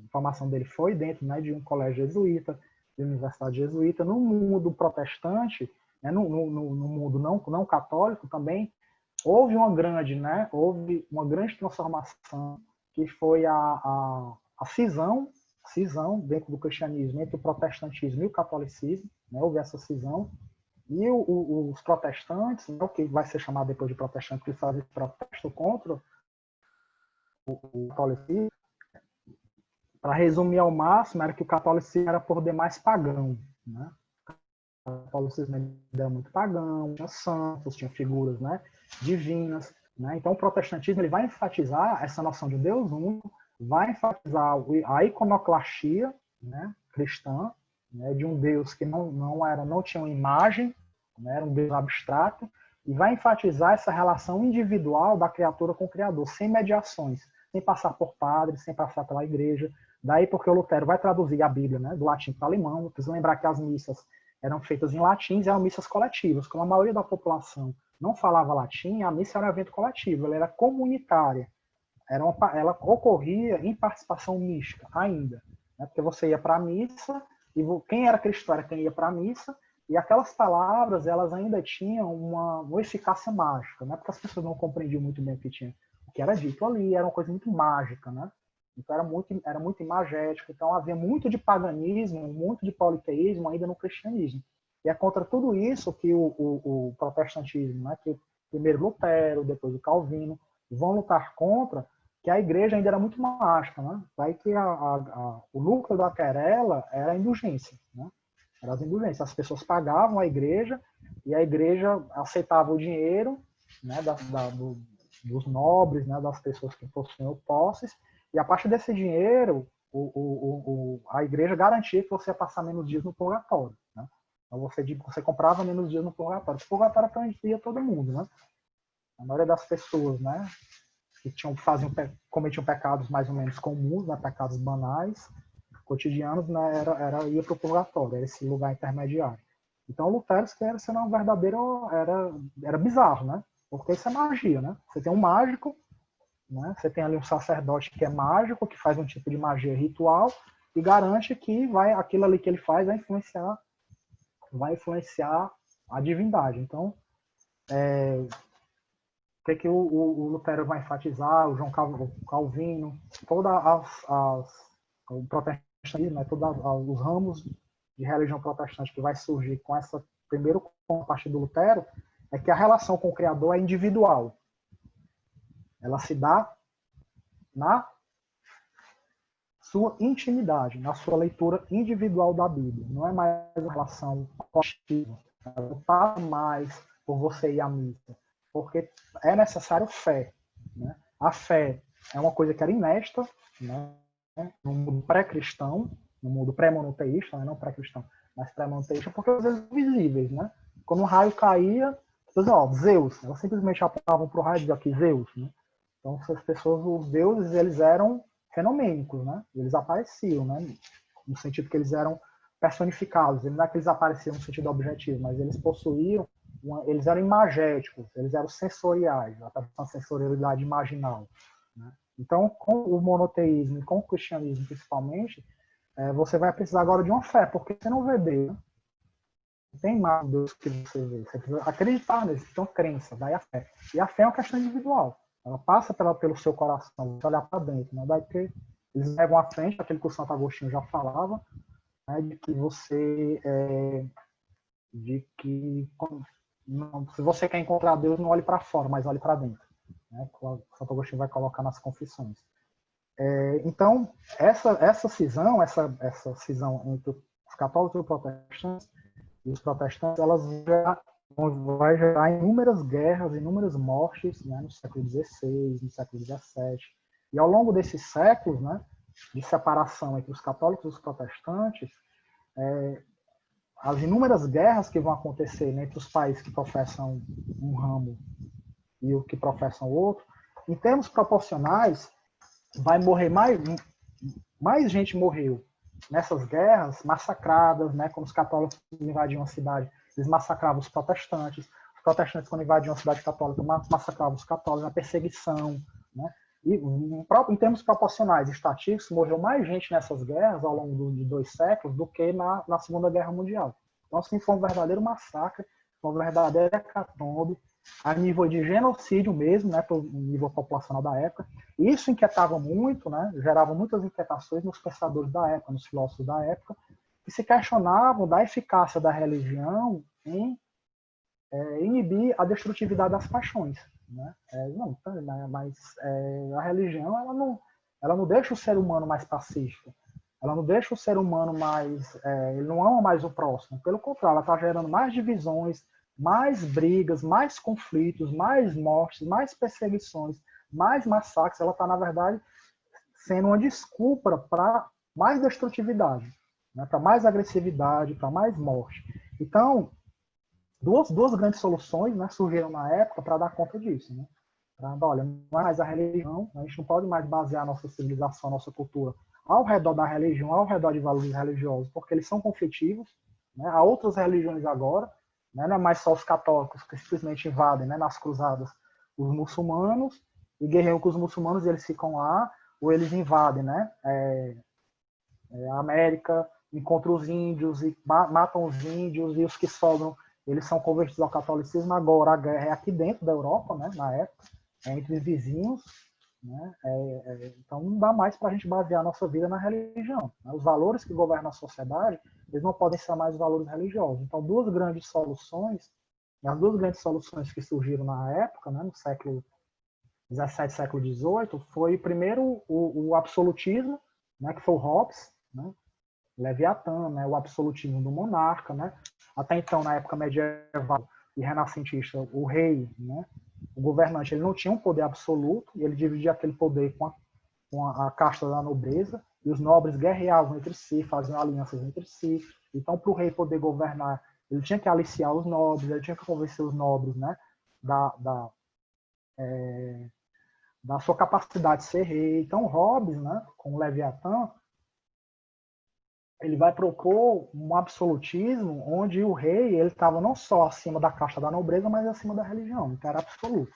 a formação dele foi dentro, né, de um colégio jesuíta, de universidade jesuíta. No mundo protestante, né, no mundo não católico também, houve uma grande transformação, que foi a cisão dentro do cristianismo entre o protestantismo e o catolicismo, né, houve essa cisão, e os protestantes, né, o que vai ser chamado depois de protestante, que fazem protesto contra o catolicismo, para resumir ao máximo, era que o catolicismo era por demais pagão, né? O catolicismo era muito pagão, tinha santos, tinha figuras, né, divinas, né? Então o protestantismo ele vai enfatizar essa noção de Deus único, vai enfatizar a iconoclastia, né, cristã, né, de um Deus que não tinha uma imagem, né, era um Deus abstrato, e vai enfatizar essa relação individual da criatura com o Criador, sem mediações, sem passar por padres, sem passar pela igreja. Daí porque o Lutero vai traduzir a Bíblia, né, do latim para o alemão. Precisa lembrar que as missas eram feitas em latim, eram missas coletivas. Como a maioria da população não falava latim, a missa era um evento coletivo, ela era comunitária. Ela ocorria em participação mística ainda, né, porque você ia para a missa, e quem era cristão era quem ia para a missa, e aquelas palavras elas ainda tinham uma eficácia mágica, né, porque as pessoas não compreendiam muito bem o que era dito ali, era uma coisa muito mágica, né? Então era muito imagético, então havia muito de paganismo, muito de politeísmo ainda no cristianismo. E é contra tudo isso que o protestantismo, né, que primeiro Lutero, depois o Calvino, vão lutar contra, que a igreja ainda era muito monástica, né? Daí que o núcleo da querela era a indulgência, né? Era as indulgências. As pessoas pagavam a igreja e a igreja aceitava o dinheiro, né, dos nobres, né, das pessoas que possuíam posses, e a partir desse dinheiro, a igreja garantia que você ia passar menos dias no purgatório, né? Então você comprava menos dias no purgatório. O purgatório atendia todo mundo, né? A maioria das pessoas, né, que cometiam pecados mais ou menos comuns, né, pecados banais, cotidianos, né, ia para o purgatório, era esse lugar intermediário. Então, Lutero queria ser uma verdadeira, era bizarro, né? Porque isso é magia, né? Você tem um mágico, né? Você tem ali um sacerdote que é mágico, que faz um tipo de magia ritual e garante que aquilo ali que ele faz vai influenciar a divindade. Então, o que o Lutero vai enfatizar, o João Calvino, o protestantismo, né, todos os ramos de religião protestante que vai surgir com essa primeiro com a partir do Lutero, é que a relação com o Criador é individual. Ela se dá na sua intimidade, na sua leitura individual da Bíblia. Não é mais uma relação coletiva. Ela não passa mais por você ir à missa, porque é necessário fé, né? A fé é uma coisa que era inesta, né, no mundo pré-cristão, no mundo pré-monoteísta, né, não pré-cristão, mas pré-monoteísta, porque às vezes visíveis, né? Quando um raio caía, Zeus, elas simplesmente apontavam para o raio e diziam aqui Zeus, né? Então essas pessoas, os deuses, eles eram fenomênicos, né? Eles apareciam, né? No sentido que eles eram personificados, não é que eles apareciam no sentido objetivo, mas eles possuíam, eles eram imagéticos, eles eram sensoriais, a sensorialidade imaginal, né? Então, com o monoteísmo e com o cristianismo principalmente, você vai precisar agora de uma fé, porque você não vê Deus, não tem mais Deus que você vê, você precisa acreditar nisso, então crença, daí a fé. E a fé é uma questão individual, ela passa pelo seu coração, você olhar para dentro, né? Daí que eles levam à frente aquilo que o Santo Agostinho já falava, né, de que se você quer encontrar Deus, não olhe para fora, mas olhe para dentro, né? O Santo Agostinho vai colocar nas Confissões. Então, essa cisão entre os católicos e os protestantes, elas vai gerar inúmeras guerras, inúmeras mortes, né, no século XVI, no século XVII. E ao longo desses séculos, né, de separação entre os católicos e os protestantes, as inúmeras guerras que vão acontecer, né, entre os países que professam um ramo e os que professam outro, em termos proporcionais, vai morrer mais gente morreu nessas guerras massacradas, né, quando os católicos invadiam a cidade, eles massacravam os protestantes quando invadiam a cidade católica massacravam os católicos, na perseguição, né? E em termos proporcionais, estatísticos, morreu mais gente nessas guerras ao longo de 2 séculos do que na Segunda Guerra Mundial. Então, assim, foi um verdadeiro massacre, uma verdadeira hecatombe, a nível de genocídio mesmo, né, pelo nível populacional da época. Isso inquietava muito, né, gerava muitas inquietações nos pensadores da época, nos filósofos da época, que se questionavam da eficácia da religião em inibir a destrutividade das paixões, né? Mas a religião ela não deixa o ser humano mais pacífico, ela não deixa o ser humano mais, ele não ama mais o próximo, pelo contrário, ela está gerando mais divisões, mais brigas, mais conflitos, mais mortes, mais perseguições, mais massacres. Ela está, na verdade, sendo uma desculpa para mais destrutividade, né? Para mais agressividade, para mais morte. Então, duas grandes soluções, né, surgiram na época para dar conta disso, né? Olha, não é mais a religião, a gente não pode mais basear a nossa civilização, a nossa cultura ao redor da religião, ao redor de valores religiosos, porque eles são conflitivos, né? Há outras religiões agora, né? Não é mais só os católicos que simplesmente invadem, né, nas cruzadas os muçulmanos e guerreiam com os muçulmanos e eles ficam lá, ou eles invadem, né, a América, encontram os índios e matam os índios, e os que sobram eles são convertidos ao catolicismo. Agora a guerra é aqui dentro da Europa, né, na época, entre os vizinhos, né? Então não dá mais para a gente basear a nossa vida na religião, né? Os valores que governam a sociedade, eles não podem ser mais os valores religiosos. Então as duas grandes soluções que surgiram na época, né, no século XVII, século XVIII, foi primeiro o absolutismo, né, que foi o Hobbes, né, Leviatã, né, o absolutismo do monarca, né. Até então, na época medieval e renascentista, o rei, né, o governante, ele não tinha um poder absoluto, e ele dividia aquele poder com a casta da nobreza, e os nobres guerreavam entre si, faziam alianças entre si. Então, para o rei poder governar, ele tinha que aliciar os nobres, ele tinha que convencer os nobres, né, da sua capacidade de ser rei. Então, Hobbes, né, com o Leviatã, ele vai propor um absolutismo onde o rei ele estava não só acima da casta da nobreza, mas acima da religião, então era absoluto.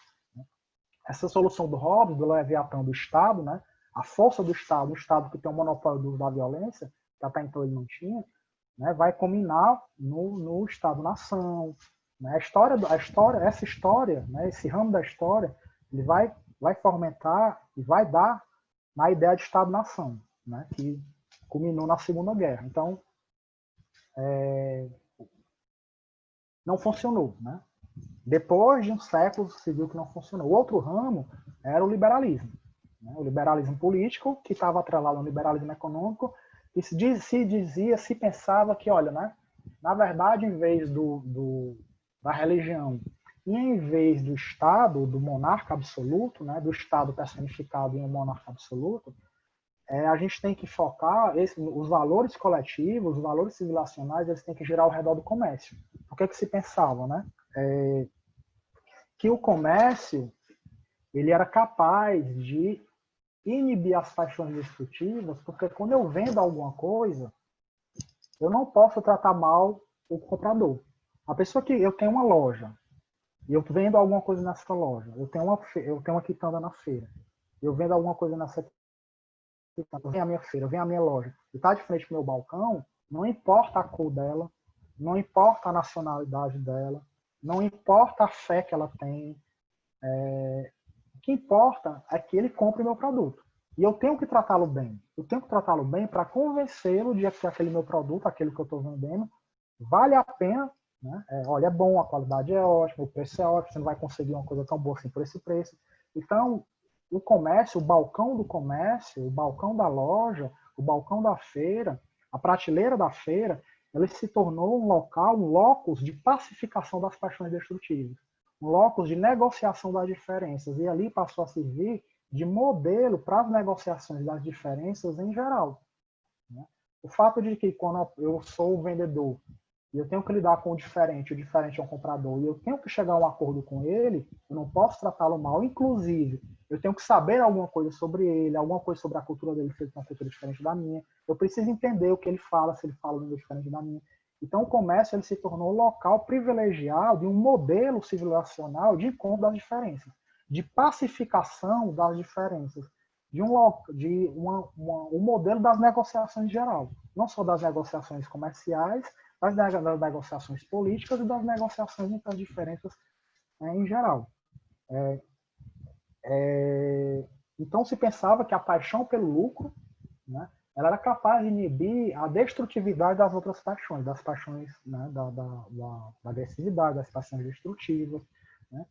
Essa solução do Hobbes, do Leviatã, do Estado, né, a força do Estado, o Estado que tem o monopólio do uso da violência, que até então ele não tinha, né, vai culminar no Estado-nação. Né? Essa história, né, esse ramo da história, ele vai fomentar e vai dar na ideia de Estado-nação, né, que culminou na Segunda Guerra. Então, não funcionou. Né? Depois de um século se viu que não funcionou. O outro ramo era o liberalismo. Né? O liberalismo político, que estava atrelado ao liberalismo econômico, e se pensava que, olha, né, na verdade, em vez da religião e em vez do Estado, do monarca absoluto, né, do Estado personificado em um monarca absoluto, a gente tem que focar os valores coletivos, os valores civilizacionais, eles têm que girar ao redor do comércio. O que se pensava, né? Que o comércio ele era capaz de inibir as paixões destrutivas, porque quando eu vendo alguma coisa, eu não posso tratar mal o comprador. A pessoa que eu tenho uma loja e eu vendo alguma coisa nessa loja, eu tenho uma quitanda na feira, eu vendo alguma coisa nessa vem a minha feira, vem a minha loja, e está de frente para o meu balcão, não importa a cor dela, não importa a nacionalidade dela, não importa a fé que ela tem, o que importa é que ele compre o meu produto. E eu tenho que tratá-lo bem. Eu tenho que tratá-lo bem para convencê-lo de que aquele meu produto, aquele que eu estou vendendo, vale a pena. Né? Olha, é bom, a qualidade é ótima, o preço é ótimo, você não vai conseguir uma coisa tão boa assim por esse preço. Então, o comércio, o balcão do comércio, o balcão da loja, o balcão da feira, a prateleira da feira, ele se tornou um local, um locus de pacificação das paixões destrutivas, um locus de negociação das diferenças, e ali passou a servir de modelo para as negociações das diferenças em geral. Né? O fato de que quando eu sou o vendedor e eu tenho que lidar com o diferente é um comprador, e eu tenho que chegar a um acordo com ele, eu não posso tratá-lo mal, inclusive, eu tenho que saber alguma coisa sobre ele, alguma coisa sobre a cultura dele, se ele tem uma cultura diferente da minha, eu preciso entender o que ele fala, se ele fala uma língua diferente da minha. Então, o comércio ele se tornou um local privilegiado de um modelo civilizacional de encontro das diferenças, de pacificação das diferenças, de um modelo das negociações em geral, não só das negociações comerciais, mas das negociações políticas e das negociações entre as diferenças em geral. Então, se pensava que a paixão pelo lucro, né, ela era capaz de inibir a destrutividade das outras paixões, das paixões, né, da agressividade, das paixões destrutivas. Né?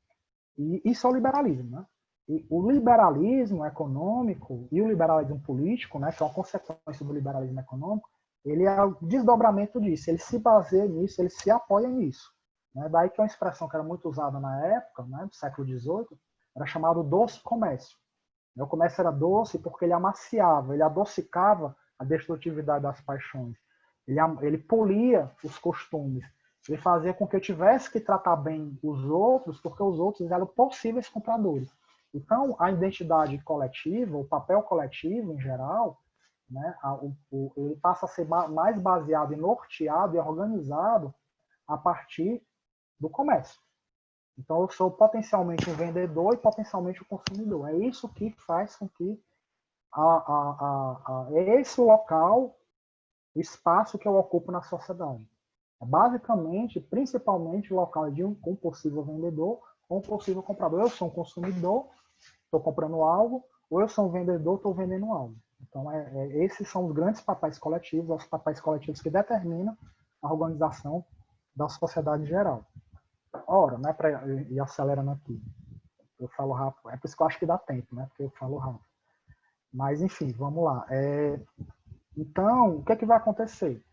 E isso é o liberalismo. Né? E o liberalismo econômico e o liberalismo político, né, que é uma consequência do liberalismo econômico, ele é o desdobramento disso, ele se baseia nisso, ele se apoia nisso. Né? Daí que é uma expressão que era muito usada na época, né, do século XVIII, era chamado doce comércio. O comércio era doce porque ele amaciava, ele adocicava a destrutividade das paixões. Ele polia os costumes. Ele fazia com que eu tivesse que tratar bem os outros, porque os outros eram possíveis compradores. Então, a identidade coletiva, o papel coletivo em geral, né, ele passa a ser mais baseado e norteado e organizado a partir do comércio. Então, eu sou potencialmente um vendedor e potencialmente um consumidor. É isso que faz com que é esse o local, o espaço que eu ocupo na sociedade. É basicamente, principalmente, o local de um possível vendedor ou um possível comprador. Eu sou um consumidor, estou comprando algo, ou eu sou um vendedor, estou vendendo algo. Então, esses são os grandes papéis coletivos, os papéis coletivos que determinam a organização da sociedade em geral. Ora, né, ir acelerando aqui. eu falo rápido, é por isso que eu acho que dá tempo, né? Porque eu falo rápido. Mas, enfim, vamos lá. Então, o que é que vai acontecer?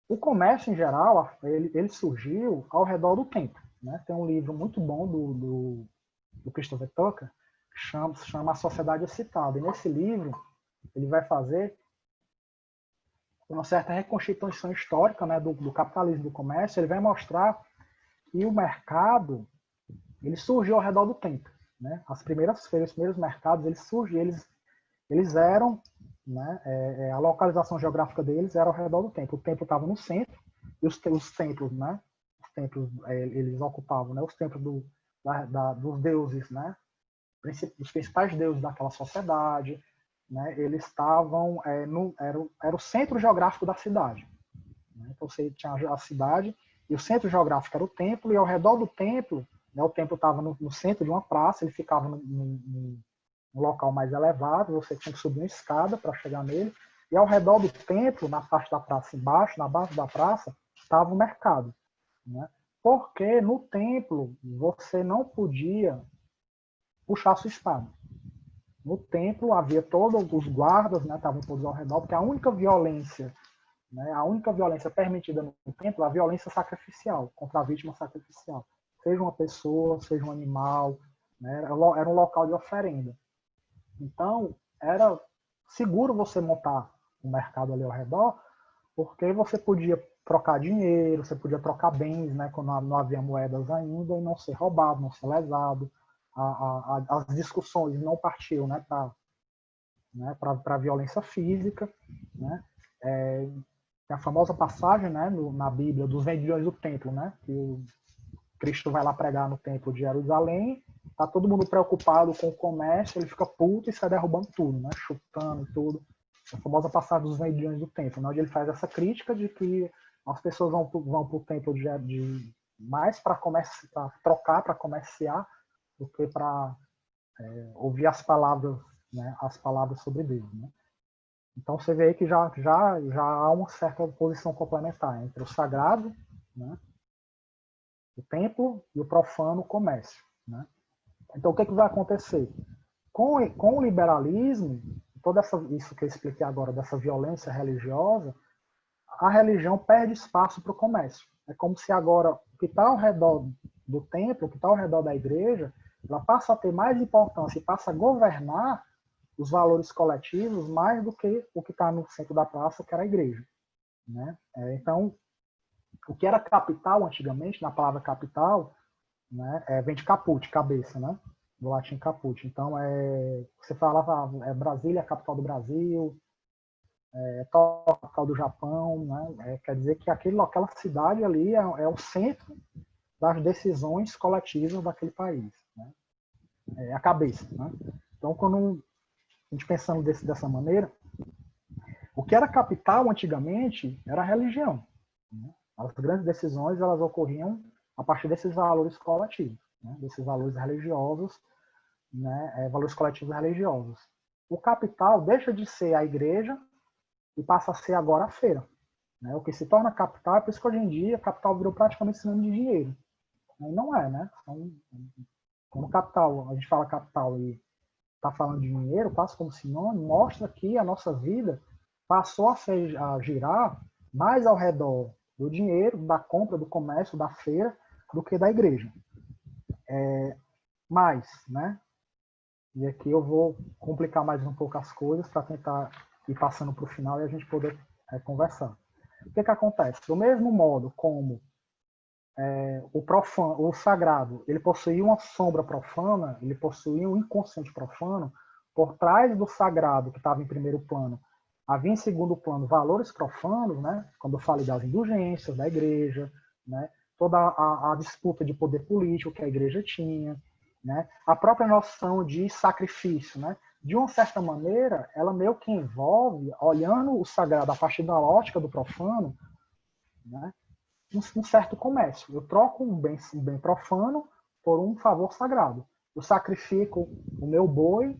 O comércio, em geral, ele surgiu ao redor do tempo. Né? Tem um livro muito bom do Christopher Tucker, que chama A Sociedade Excitada. E nesse livro, ele vai fazer uma certa reconstituição histórica, né, do capitalismo do comércio. Ele vai mostrar que o mercado ele surgiu ao redor do tempo. Né? As primeiras feiras, os primeiros mercados, eles surgiram, eles eram, né, a localização geográfica deles era ao redor do templo. O templo estava no centro e os templos, né, os templos eles ocupavam, né, os templos dos deuses, né, dos principais deuses daquela sociedade, né, eles estavam era o centro geográfico da cidade. Né? Então você tinha a cidade e o centro geográfico era o templo e ao redor do templo, né, o templo estava no centro de uma praça, ele ficava no local mais elevado, você tinha que subir uma escada para chegar nele, e ao redor do templo, na parte da praça embaixo, na base da praça, estava o mercado. Né? Porque no templo você não podia puxar sua espada. No templo havia todos os guardas, né, estavam todos ao redor, porque a única violência permitida no templo é a violência sacrificial, contra a vítima sacrificial. Seja uma pessoa, seja um animal, né, era um local de oferenda. Então, era seguro você montar um mercado ali ao redor, porque você podia trocar dinheiro, você podia trocar bens, né, quando não havia moedas ainda, e não ser roubado, não ser lesado. As discussões não partiam, né, para a violência física. Né? Tem a famosa passagem, né, na Bíblia dos vendilhões do templo, né, que o Cristo vai lá pregar no templo de Jerusalém, tá todo mundo preocupado com o comércio, ele fica puto e sai derrubando tudo, né? Chutando tudo. A famosa passagem dos vendilhões do templo, né? Onde ele faz essa crítica de que as pessoas vão para o templo mais para trocar, para comerciar, do que para ouvir as palavras, né? As palavras sobre Deus. Né? Então você vê aí que já há uma certa posição complementar entre o sagrado, né? O templo e o profano, o comércio. Né? Então, o que vai acontecer? Com o liberalismo, isso que eu expliquei agora, dessa violência religiosa, a religião perde espaço para o comércio. É como se agora o que está ao redor do templo, o que está ao redor da igreja, ela passa a ter mais importância e passa a governar os valores coletivos mais do que o que está no centro da praça, que era a igreja. Né? Então, o que era capital antigamente, na palavra capital, né, vem de caput, cabeça, né? Do latim caput. Então, você falava, Brasília é a capital do Brasil, Tóquio é a capital do Japão, né? Quer dizer que aquela cidade ali é o centro das decisões coletivas daquele país. Né? É a cabeça. Né? Então, quando a gente pensando dessa maneira, o que era capital antigamente era a religião. Né? As grandes decisões elas ocorriam a partir desses valores coletivos, né? Desses valores religiosos, né? Valores coletivos religiosos. O capital deixa de ser a igreja e passa a ser agora a feira. Né? O que se torna capital, é por isso que hoje em dia capital virou praticamente sinônimo de dinheiro. E não é, né? Então, quando capital, a gente fala capital e está falando de dinheiro, quase como sinônimo, mostra que a nossa vida passou a girar mais ao redor do dinheiro, da compra, do comércio, da feira, do que da igreja. Mas, né? E aqui eu vou complicar mais um pouco as coisas para tentar ir passando para o final e a gente poder conversar. O que acontece? Do mesmo modo como o sagrado, ele possuía uma sombra profana, ele possuía um inconsciente profano, por trás do sagrado que estava em primeiro plano, havia em segundo plano valores profanos, né? Quando eu falei das indulgências da igreja, né? Toda a disputa de poder político que a igreja tinha, né? A própria noção de sacrifício, né? De uma certa maneira, ela meio que envolve, olhando o sagrado a partir da ótica do profano, né? Um certo comércio. Eu troco um bem profano por um favor sagrado. Eu sacrifico o meu boi,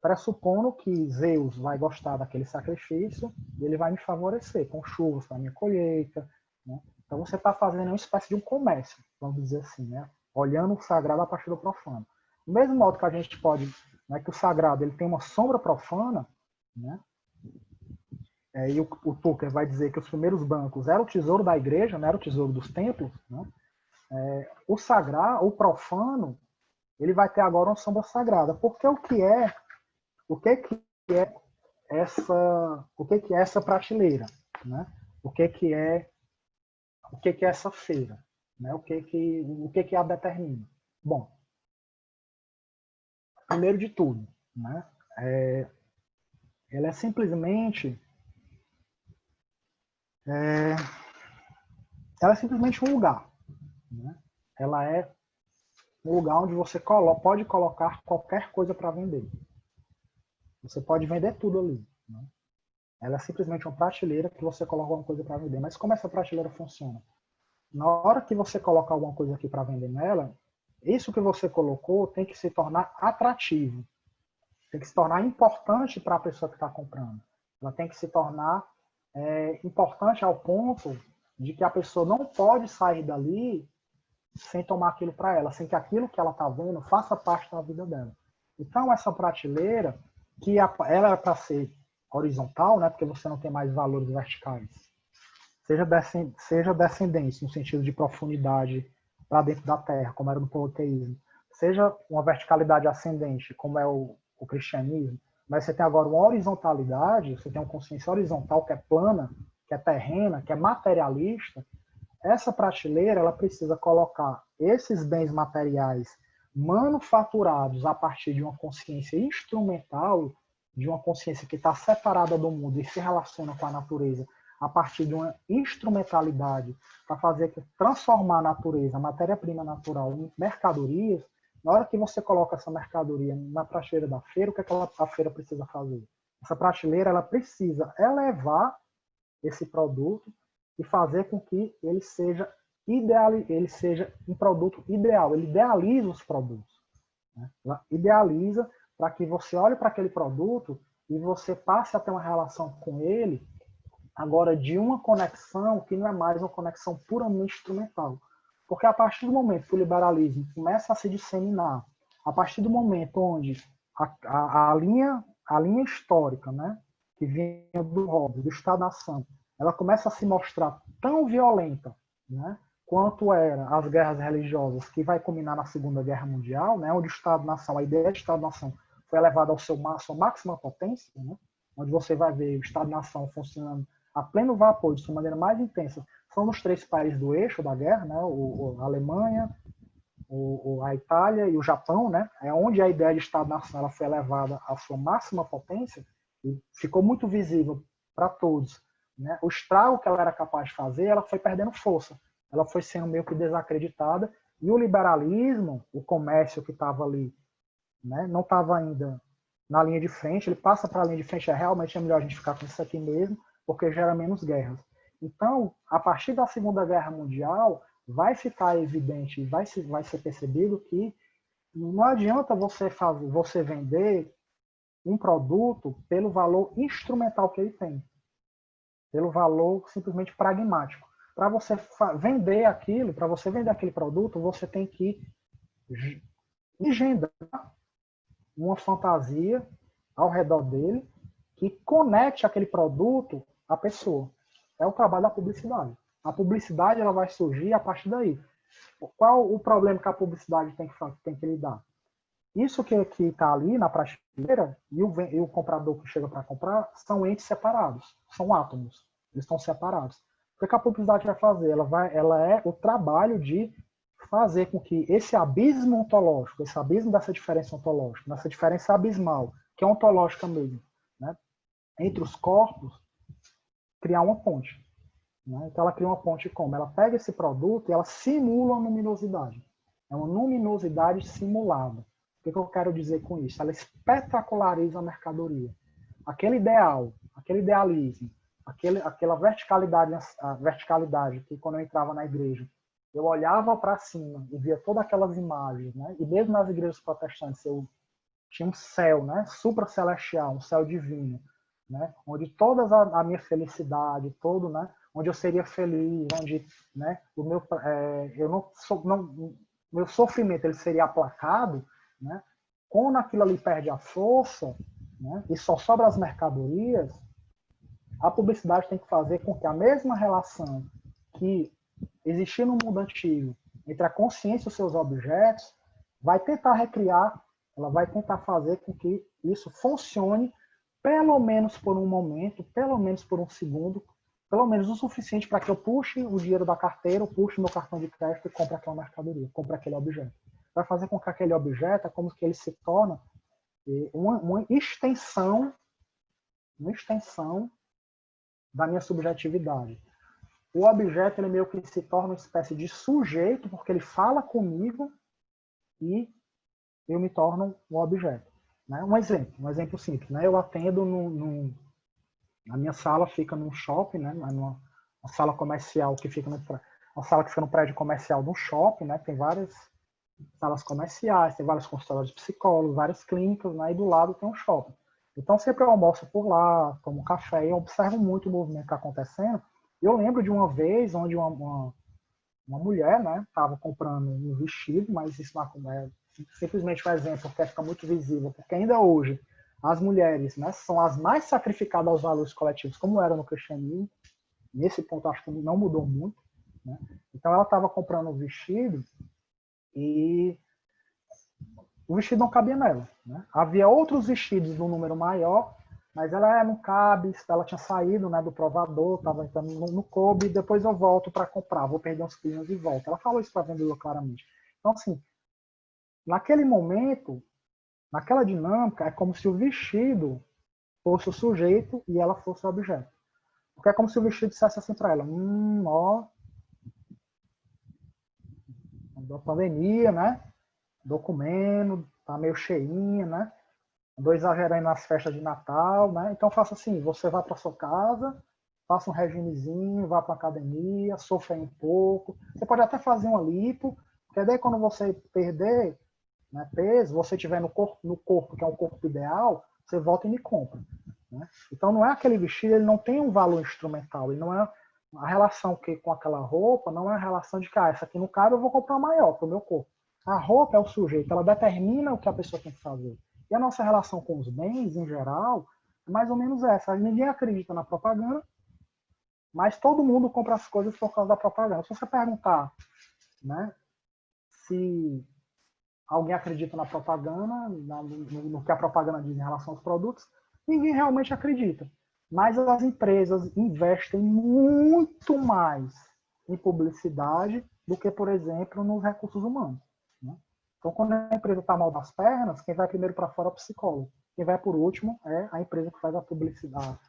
pressupondo que Zeus vai gostar daquele sacrifício e ele vai me favorecer com chuvas para minha colheita. Né? Então você está fazendo uma espécie de um comércio, vamos dizer assim. Né? olhando o sagrado a partir do profano. Do mesmo modo que a gente pode, né, que o sagrado ele tem uma sombra profana, né, e o Tucker vai dizer que os primeiros bancos eram o tesouro da igreja, não era o tesouro dos templos, né, o sagrado, o profano, ele vai ter agora uma sombra sagrada. Porque o que é essa prateleira, né? O que é essa feira, né? O que a determina? Bom, primeiro de tudo, né? Ela é simplesmente um lugar, né? Ela é um lugar onde você pode colocar qualquer coisa para vender. Você pode vender tudo ali, né? Ela é simplesmente uma prateleira que você coloca alguma coisa para vender. Mas como essa prateleira funciona? Na hora que você coloca alguma coisa aqui para vender nela, isso que você colocou tem que se tornar atrativo. Tem que se tornar importante para a pessoa que está comprando. Ela tem que se tornar importante ao ponto de que a pessoa não pode sair dali sem tomar aquilo para ela, sem que aquilo que ela está vendo faça parte da vida dela. Então, essa prateleira, que ela é para ser horizontal, né, porque você não tem mais valores verticais, seja descendência, no sentido de profundidade para dentro da Terra, como era no politeísmo, seja uma verticalidade ascendente, como é o cristianismo, mas você tem agora uma horizontalidade, você tem uma consciência horizontal que é plana, que é terrena, que é materialista. Essa prateleira ela precisa colocar esses bens materiais manufaturados a partir de uma consciência instrumental, de uma consciência que está separada do mundo e se relaciona com a natureza a partir de uma instrumentalidade para transformar a natureza, a matéria-prima natural, em mercadorias. Na hora que você coloca essa mercadoria na prateleira da feira, o que a feira precisa fazer? Essa prateleira ela precisa elevar esse produto e fazer com que ele seja um produto ideal. Ele idealiza os produtos, né? Ela idealiza para que você olhe para aquele produto e você passe a ter uma relação com ele agora de uma conexão que não é mais uma conexão puramente instrumental. Porque a partir do momento que o liberalismo começa a se disseminar, a partir do momento onde a linha histórica, né, que vinha do Hobbes, do Estado-nação, ela começa a se mostrar tão violenta, né, quanto era as guerras religiosas, que vai culminar na Segunda Guerra Mundial, né, onde o Estado-nação, a ideia de Estado-nação foi elevada à sua máxima potência, né, onde você vai ver o Estado-nação funcionando a pleno vapor, de sua maneira mais intensa, são nos 3 países do eixo da guerra, né, a Alemanha, a Itália e o Japão, né, é onde a ideia de Estado-nação foi elevada à sua máxima potência e ficou muito visível para todos, né, o estrago que ela era capaz de fazer, ela foi perdendo força, ela foi sendo meio que desacreditada e o liberalismo, o comércio que estava ali, né, não estava ainda na linha de frente, ele passa para a linha de frente, realmente é melhor a gente ficar com isso aqui mesmo, porque gera menos guerras. Então, a partir da Segunda Guerra Mundial, vai ficar evidente, vai ser percebido que não adianta você vender um produto pelo valor instrumental que ele tem, pelo valor simplesmente pragmático. Para você vender aquilo, para você vender aquele produto, você tem que engendrar uma fantasia ao redor dele que conecte aquele produto à pessoa. É o trabalho da publicidade. A publicidade ela vai surgir a partir daí. Qual o problema que a publicidade tem que lidar? Isso que está ali na prateleira e o comprador que chega para comprar são entes separados, são átomos. Eles estão separados. O que a publicidade vai fazer? Ela é o trabalho de fazer com que esse abismo ontológico, esse abismo dessa diferença ontológica, dessa diferença abismal, que é ontológica mesmo, né, entre os corpos, criar uma ponte. Né? Então ela cria uma ponte como? Ela pega esse produto e ela simula uma luminosidade. É uma luminosidade simulada. O que eu quero dizer com isso? Ela espetaculariza a mercadoria. Aquele ideal, aquele idealismo, aquela verticalidade que quando eu entrava na igreja, eu olhava para cima e via todas aquelas imagens, né? E mesmo nas igrejas protestantes eu tinha um céu, né? Supracelestial, um céu divino, né? Onde toda a minha felicidade, todo, né? Onde eu seria feliz, onde, né? Eu não meu sofrimento ele seria aplacado, né? Quando aquilo ali perde a força, né? E só sobra as mercadorias, a publicidade tem que fazer com que a mesma relação que existia no mundo antigo entre a consciência e os seus objetos, vai tentar recriar, ela vai tentar fazer com que isso funcione pelo menos por um momento, pelo menos por um segundo, pelo menos o suficiente para que eu puxe o dinheiro da carteira, eu puxe meu cartão de crédito e compre aquela mercadoria, compre aquele objeto. Vai fazer com que aquele objeto, é como que ele se torna uma extensão da minha subjetividade. O objeto ele meio que se torna uma espécie de sujeito, porque ele fala comigo e eu me torno um objeto. Né? Um exemplo simples. Né? Eu atendo a minha sala fica num shopping, né? Uma sala comercial que fica uma sala que fica no prédio comercial do shopping, né? Tem várias salas comerciais, tem vários consultórios de psicólogos, várias clínicas, né? E do lado tem um shopping. Então sempre eu almoço por lá, tomo café, e eu observo muito o movimento que está acontecendo. Eu lembro de uma vez onde uma mulher, né, estava comprando um vestido, mas isso não é simplesmente um exemplo, porque fica muito visível, porque ainda hoje as mulheres, né, são as mais sacrificadas aos valores coletivos, como era no cristianismo. Nesse ponto acho que não mudou muito, né? Então ela estava comprando um vestido e o vestido não cabia nela, né? Havia outros vestidos num número maior, mas ela não cabe, ela tinha saído, né, do provador, estava entrando no coube, e depois eu volto para comprar, vou perder uns quilos e volto. Ela falou isso para a vendedora claramente. Então, assim, naquele momento, naquela dinâmica, é como se o vestido fosse o sujeito e ela fosse o objeto. Porque é como se o vestido dissesse assim para ela, ó, da pandemia, né? Tô comendo, tá meio cheinha, né? Tô exagerando nas festas de Natal, né? Então faça assim, você vai para sua casa, faça um regimezinho, vá para academia, sofra um pouco. Você pode até fazer uma lipo, porque daí quando você perder, né, peso, você tiver no corpo, que é um corpo ideal, você volta e me compra. Né? Então não é aquele vestido, ele não tem um valor instrumental, ele não é a relação que com aquela roupa, não é a relação de que essa aqui não cabe, eu vou comprar maior para o meu corpo. A roupa é o sujeito, ela determina o que a pessoa tem que fazer. E a nossa relação com os bens, em geral, é mais ou menos essa. Ninguém acredita na propaganda, mas todo mundo compra as coisas por causa da propaganda. Se você perguntar, né, se alguém acredita na propaganda, no que a propaganda diz em relação aos produtos, ninguém realmente acredita. Mas as empresas investem muito mais em publicidade do que, por exemplo, nos recursos humanos. Né? Então, quando a empresa está mal das pernas, quem vai primeiro para fora é o psicólogo. Quem vai por último é a empresa que faz a publicidade,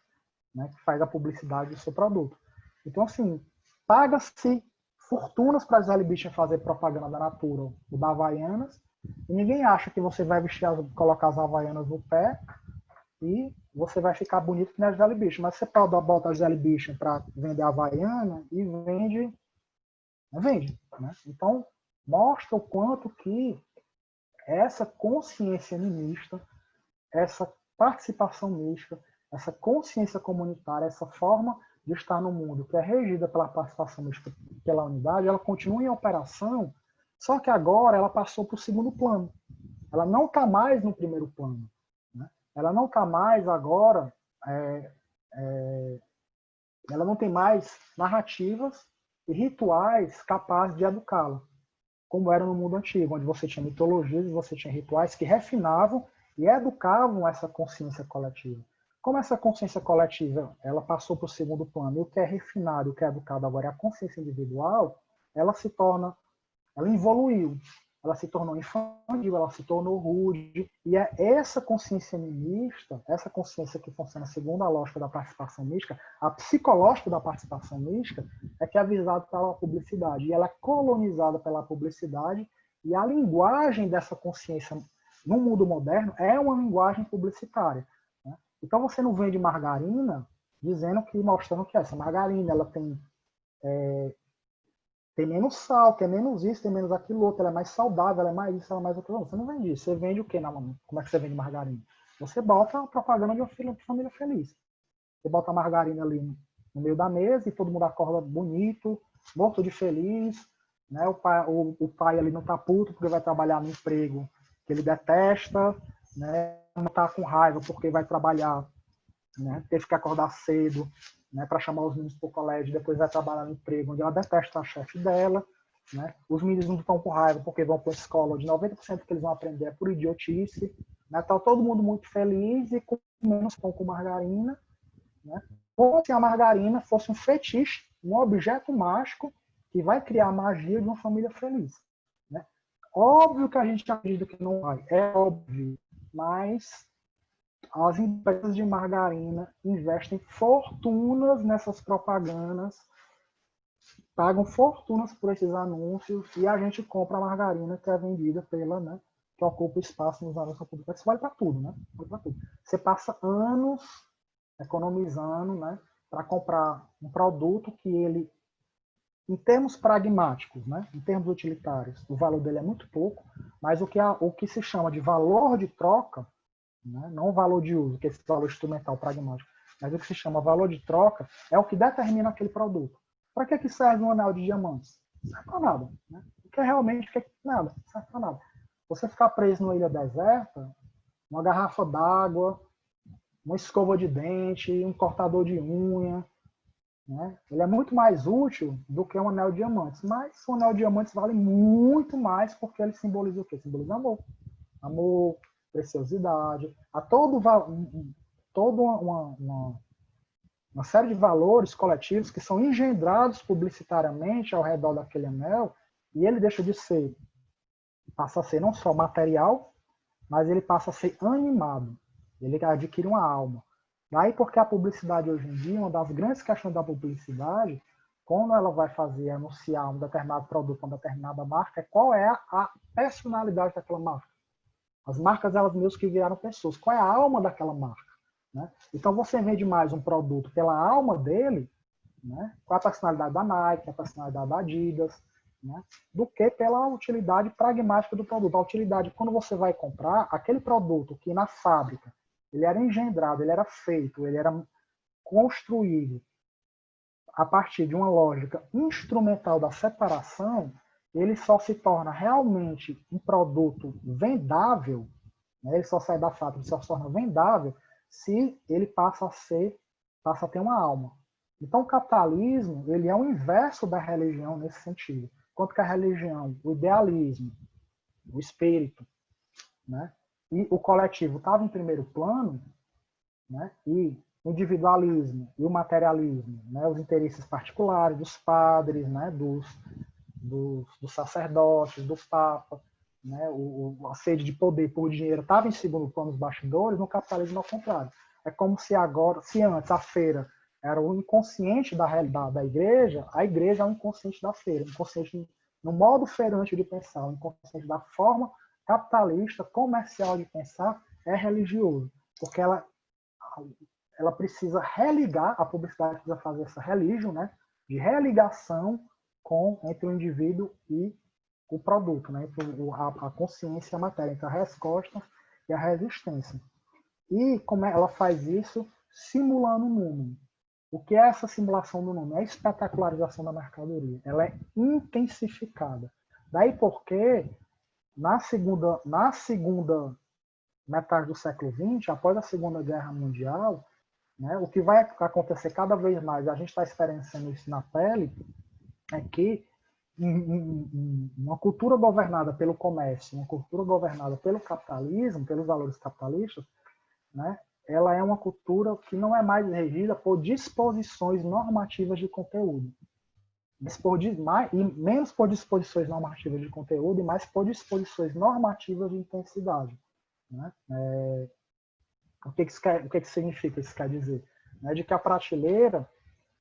né? Que faz a publicidade do seu produto. Então, assim, paga-se fortunas para a Gisele Bündchen fazer propaganda da Natura ou da Havaianas, e ninguém acha que você vai vestir, colocar as Havaianas no pé e você vai ficar bonito que nem a Gisele Bündchen. Mas você pode botar a Gisele Bündchen para vender a Havaiana e vende. Né? Então, mostra o quanto que essa consciência mista, essa participação mista, essa consciência comunitária, essa forma de estar no mundo que é regida pela participação mista, pela unidade, ela continua em operação, só que agora ela passou para o segundo plano. Ela não está mais no primeiro plano. Né? Ela não está mais agora, ela não tem mais narrativas e rituais capazes de educá-la, como era no mundo antigo, onde você tinha mitologias e você tinha rituais que refinavam e educavam essa consciência coletiva. Como essa consciência coletiva ela passou para o segundo plano, e o que é refinado, o que é educado agora é a consciência individual, ela evoluiu, ela se tornou infantil, ela se tornou rude, e é essa consciência mista, essa consciência que funciona segundo a lógica da participação mística, a psicológica da participação mística, é que é avisada pela publicidade, e ela é colonizada pela publicidade, e a linguagem dessa consciência no mundo moderno é uma linguagem publicitária. Né? Então você não vende margarina mostrando que essa margarina ela tem menos sal, tem menos isso, tem menos aquilo outro, ela é mais saudável, ela é mais isso, ela é mais aquilo. Você não vende isso. Você vende o quê? Como é que você vende margarina? Você bota a propaganda de uma família feliz. Você bota a margarina ali no meio da mesa e todo mundo acorda bonito, morto de feliz, né? O pai ali não está puto porque vai trabalhar no emprego que ele detesta, né? Não está com raiva porque vai trabalhar, né? Teve que acordar cedo, né? Para chamar os meninos para o colégio, depois vai trabalhar no emprego onde ela detesta a chefe dela, né? Os meninos não estão com raiva porque vão para a escola onde 90% que eles vão aprender é por idiotice, né? Tá todo mundo muito feliz e com menos pão com margarina, né? Como se a margarina fosse um fetiche, um objeto mágico que vai criar a magia de uma família feliz, né? Óbvio que a gente acredita que não vai, é óbvio, mas as empresas de margarina investem fortunas nessas propagandas, pagam fortunas por esses anúncios e a gente compra a margarina que é vendida pela, né, que ocupa espaço nos anúncios públicos. Isso vale para tudo, né? Vale para tudo. Você passa anos economizando, né, para comprar um produto que ele, em termos pragmáticos, né, em termos utilitários, o valor dele é muito pouco, mas o que se chama de valor de troca, né, não o valor de uso, que é esse valor instrumental pragmático, mas o que se chama valor de troca é o que determina aquele produto. Para que serve um anel de diamantes? Não serve para nada. Né? O que é realmente nada, não serve para nada. Você ficar preso numa ilha deserta, uma garrafa d'água, uma escova de dente, um cortador de unha, né? Ele é muito mais útil do que um anel de diamantes. Mas o anel de diamantes vale muito mais porque ele simboliza o quê? Simboliza amor. Amor, preciosidade, a toda uma série de valores coletivos que são engendrados publicitariamente ao redor daquele anel, e ele deixa de ser, passa a ser não só material, mas ele passa a ser animado. Ele adquire uma alma. Daí porque a publicidade hoje em dia, uma das grandes questões da publicidade, quando ela vai fazer, anunciar um determinado produto, uma determinada marca, é qual é a personalidade daquela marca. As marcas, elas mesmas que viraram pessoas. Qual é a alma daquela marca? Né? Então, você vende mais um produto pela alma dele, né? Qual a personalidade da Nike, a personalidade da Adidas, né? Do que pela utilidade pragmática do produto. A utilidade, quando você vai comprar, aquele produto que na fábrica ele era engendrado, ele era feito, ele era construído a partir de uma lógica instrumental da separação, ele só se torna realmente um produto vendável, né? Ele só sai da fábrica, só se torna vendável se ele passa a ter uma alma. Então o capitalismo, ele é o inverso da religião nesse sentido. Enquanto que a religião, o idealismo, o espírito, né? E o coletivo estava em primeiro plano, né? E o individualismo e o materialismo, né? Os interesses particulares dos padres, né? dos sacerdotes, do Papa, né? A sede de poder por dinheiro estava em segundo plano dos bastidores, no capitalismo ao contrário. É como se agora, se antes a feira era o inconsciente da realidade da igreja, a igreja é o inconsciente da feira, o inconsciente no modo feirante de pensar, o inconsciente da forma capitalista, comercial de pensar é religioso, porque ela precisa religar, a publicidade precisa fazer essa religião, né, de religação entre o indivíduo e o produto, né, entre a consciência e a matéria, entre a resposta e a resistência. E como ela faz isso? Simulando o número. O que é essa simulação do número? É a espetacularização da mercadoria. Ela é intensificada. Daí porque, na segunda metade do século XX, após a Segunda Guerra Mundial, né, o que vai acontecer cada vez mais, a gente está experienciando isso na pele, é que uma cultura governada pelo comércio, uma cultura governada pelo capitalismo, pelos valores capitalistas, né, ela é uma cultura que não é mais regida por disposições normativas de conteúdo. Menos por disposições normativas de conteúdo e mais por disposições normativas de intensidade. Né? O que significa isso? Quer dizer, né, de que a prateleira,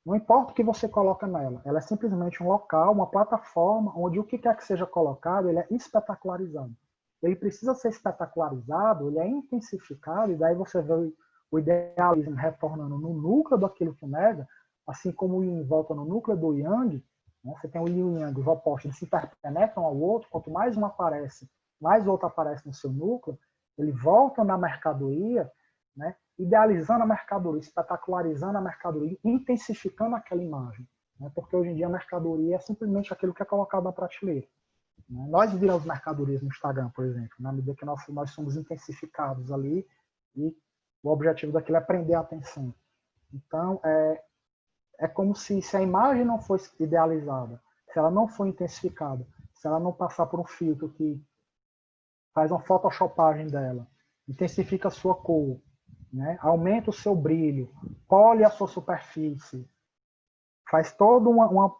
não importa o que você coloca nela, ela é simplesmente um local, uma plataforma, onde o que quer que seja colocado, ele é espetacularizado. Ele precisa ser espetacularizado, ele é intensificado, e daí você vê o idealismo retornando no núcleo daquilo que nega, assim como o yin volta no núcleo do yang, né? Você tem o yin e o yang, os opostos, eles se interpenetram ao outro, quanto mais um aparece, mais o outro aparece no seu núcleo, ele volta na mercadoria, né? Idealizando a mercadoria, espetacularizando a mercadoria, intensificando aquela imagem. né? Porque hoje em dia a mercadoria é simplesmente aquilo que é colocado na prateleira. Né? Nós viramos mercadorias no Instagram, por exemplo, na medida que nós somos intensificados ali e o objetivo daquilo é prender a atenção. Então, é como se a imagem não fosse idealizada, se ela não for intensificada, se ela não passar por um filtro que faz uma photoshopagem dela, intensifica a sua cor, né? Aumenta o seu brilho, pole a sua superfície, faz toda uma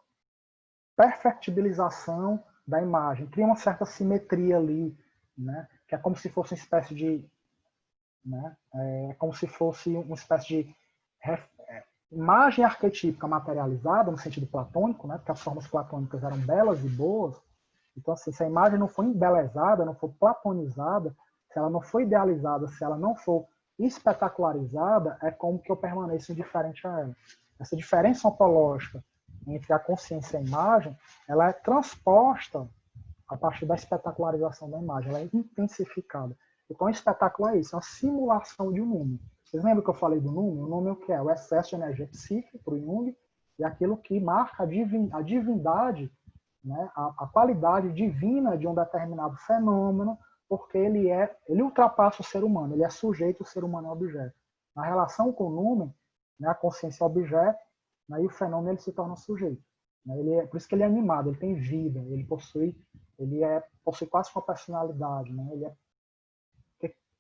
perfectibilização da imagem, cria uma certa simetria ali, né? Que é como se fosse uma espécie de, né? É como se fosse uma espécie de imagem arquetípica materializada no sentido platônico, né? Porque as formas platônicas eram belas e boas. Então, assim, se a imagem não for embelezada, não for platonizada, se ela não for idealizada, se ela não for espetacularizada, é como que eu permaneço indiferente a ela. Essa diferença ontológica entre a consciência e a imagem, ela é transposta a partir da espetacularização da imagem, ela é intensificada. Então, o espetáculo é isso, é uma simulação de um número. Vocês lembram que eu falei do número? O número que é o excesso de energia psíquica para o Jung e aquilo que marca a divindade, né, a qualidade divina de um determinado fenômeno, porque ele ultrapassa o ser humano, ele é sujeito, o ser humano é objeto. Na relação com o número, né, a consciência é objeto, né, e o fenômeno ele se torna sujeito. Né, por isso que ele é animado, ele tem vida, ele possui quase uma personalidade. Né,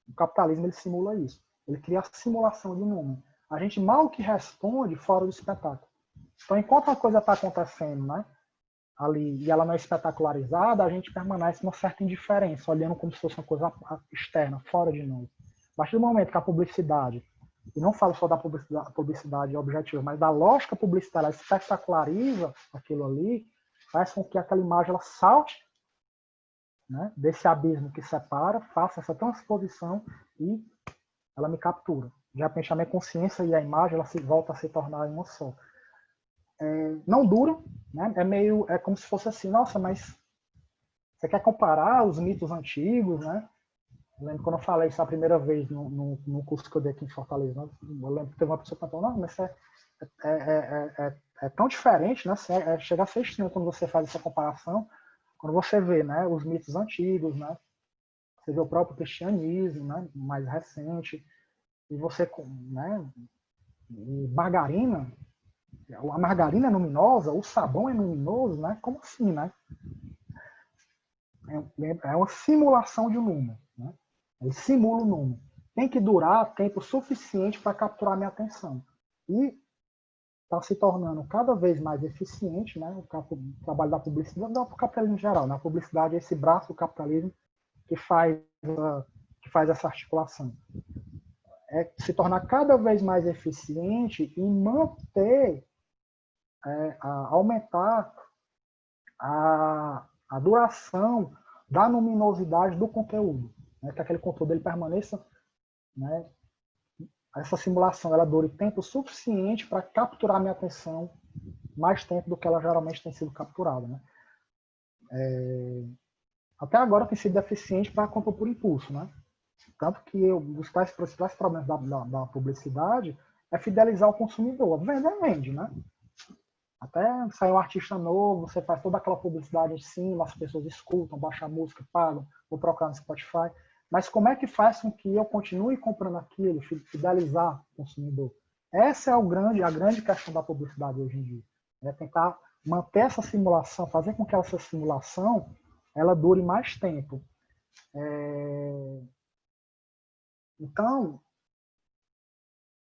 o capitalismo ele simula isso, ele cria a simulação de um número. A gente mal que responde fora do espetáculo. Então, enquanto a coisa está acontecendo, né, ali, e ela não é espetacularizada, a gente permanece numa certa indiferença, olhando como se fosse uma coisa externa, fora de nós. A partir do momento que a publicidade, e não falo só da publicidade objetiva, mas da lógica publicitária, ela espetaculariza aquilo ali, faz com que aquela imagem ela salte, né, desse abismo que separa, faça essa transposição e ela me captura. De repente a minha consciência e a imagem ela se volta a se tornar uma só. Não dura, né? É como se fosse assim, nossa, mas você quer comparar os mitos antigos, né? Eu lembro quando eu falei isso a primeira vez no curso que eu dei aqui em Fortaleza, né? Eu lembro que teve uma pessoa que falou, não, mas é tão diferente, né? Chega a ser estranho quando você faz essa comparação, quando você vê, né, os mitos antigos, né? Você vê o próprio cristianismo, né, mais recente, e você, né, margarina, a margarina é luminosa, o sabão é luminoso, né? Como assim, né? É uma simulação de um número, né? Ele simula o número. Tem que durar tempo suficiente para capturar minha atenção. E está se tornando cada vez mais eficiente, né? O trabalho da publicidade, não, para o capitalismo em geral, né? A publicidade é esse braço do capitalismo que faz essa articulação. Se tornar cada vez mais eficiente e manter, aumentar a duração da luminosidade do conteúdo, né? Que aquele conteúdo ele permaneça, né? Essa simulação ela dure tempo suficiente para capturar minha atenção mais tempo do que ela geralmente tem sido capturada, né? Até agora tem sido eficiente para compra por impulso, né? Tanto que os principais problemas da publicidade é fidelizar o consumidor. Vende, né? Até sai um artista novo, você faz toda aquela publicidade em cima, as pessoas escutam, baixam a música, pagam, vou procurar no Spotify. Mas como é que faz com que eu continue comprando aquilo, fidelizar o consumidor? Essa é a grande questão da publicidade hoje em dia. É tentar manter essa simulação, fazer com que essa simulação ela dure mais tempo. Então,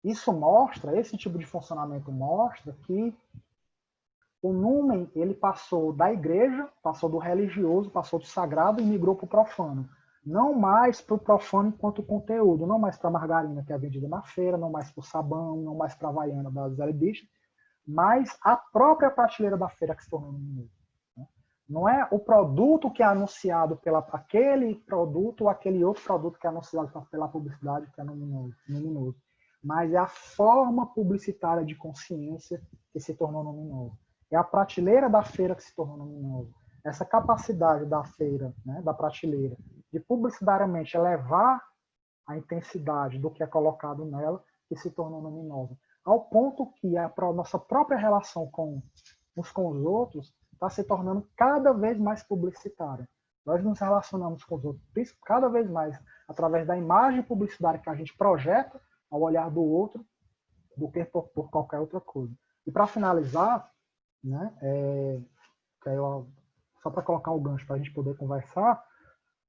esse tipo de funcionamento mostra que o Numen ele passou da igreja, passou do religioso, passou do sagrado e migrou para o profano. Não mais para o profano enquanto conteúdo, não mais para a margarina que é vendida na feira, não mais para o sabão, não mais para a havaiana da Zé Bicho, mas a própria prateleira da feira que se tornou luminoso. Não é o produto que é anunciado pela aquele produto ou aquele outro produto que é anunciado pela publicidade que é luminoso, mas é a forma publicitária de consciência que se tornou luminoso. É a prateleira da feira que se tornou luminosa. Essa capacidade da feira, né, da prateleira, de publicitariamente elevar a intensidade do que é colocado nela, que se tornou luminosa. Ao ponto que a nossa própria relação com uns com os outros está se tornando cada vez mais publicitária. Nós nos relacionamos com os outros cada vez mais através da imagem publicitária que a gente projeta ao olhar do outro do que por qualquer outra coisa. E para finalizar, né, só para colocar o gancho para a gente poder conversar,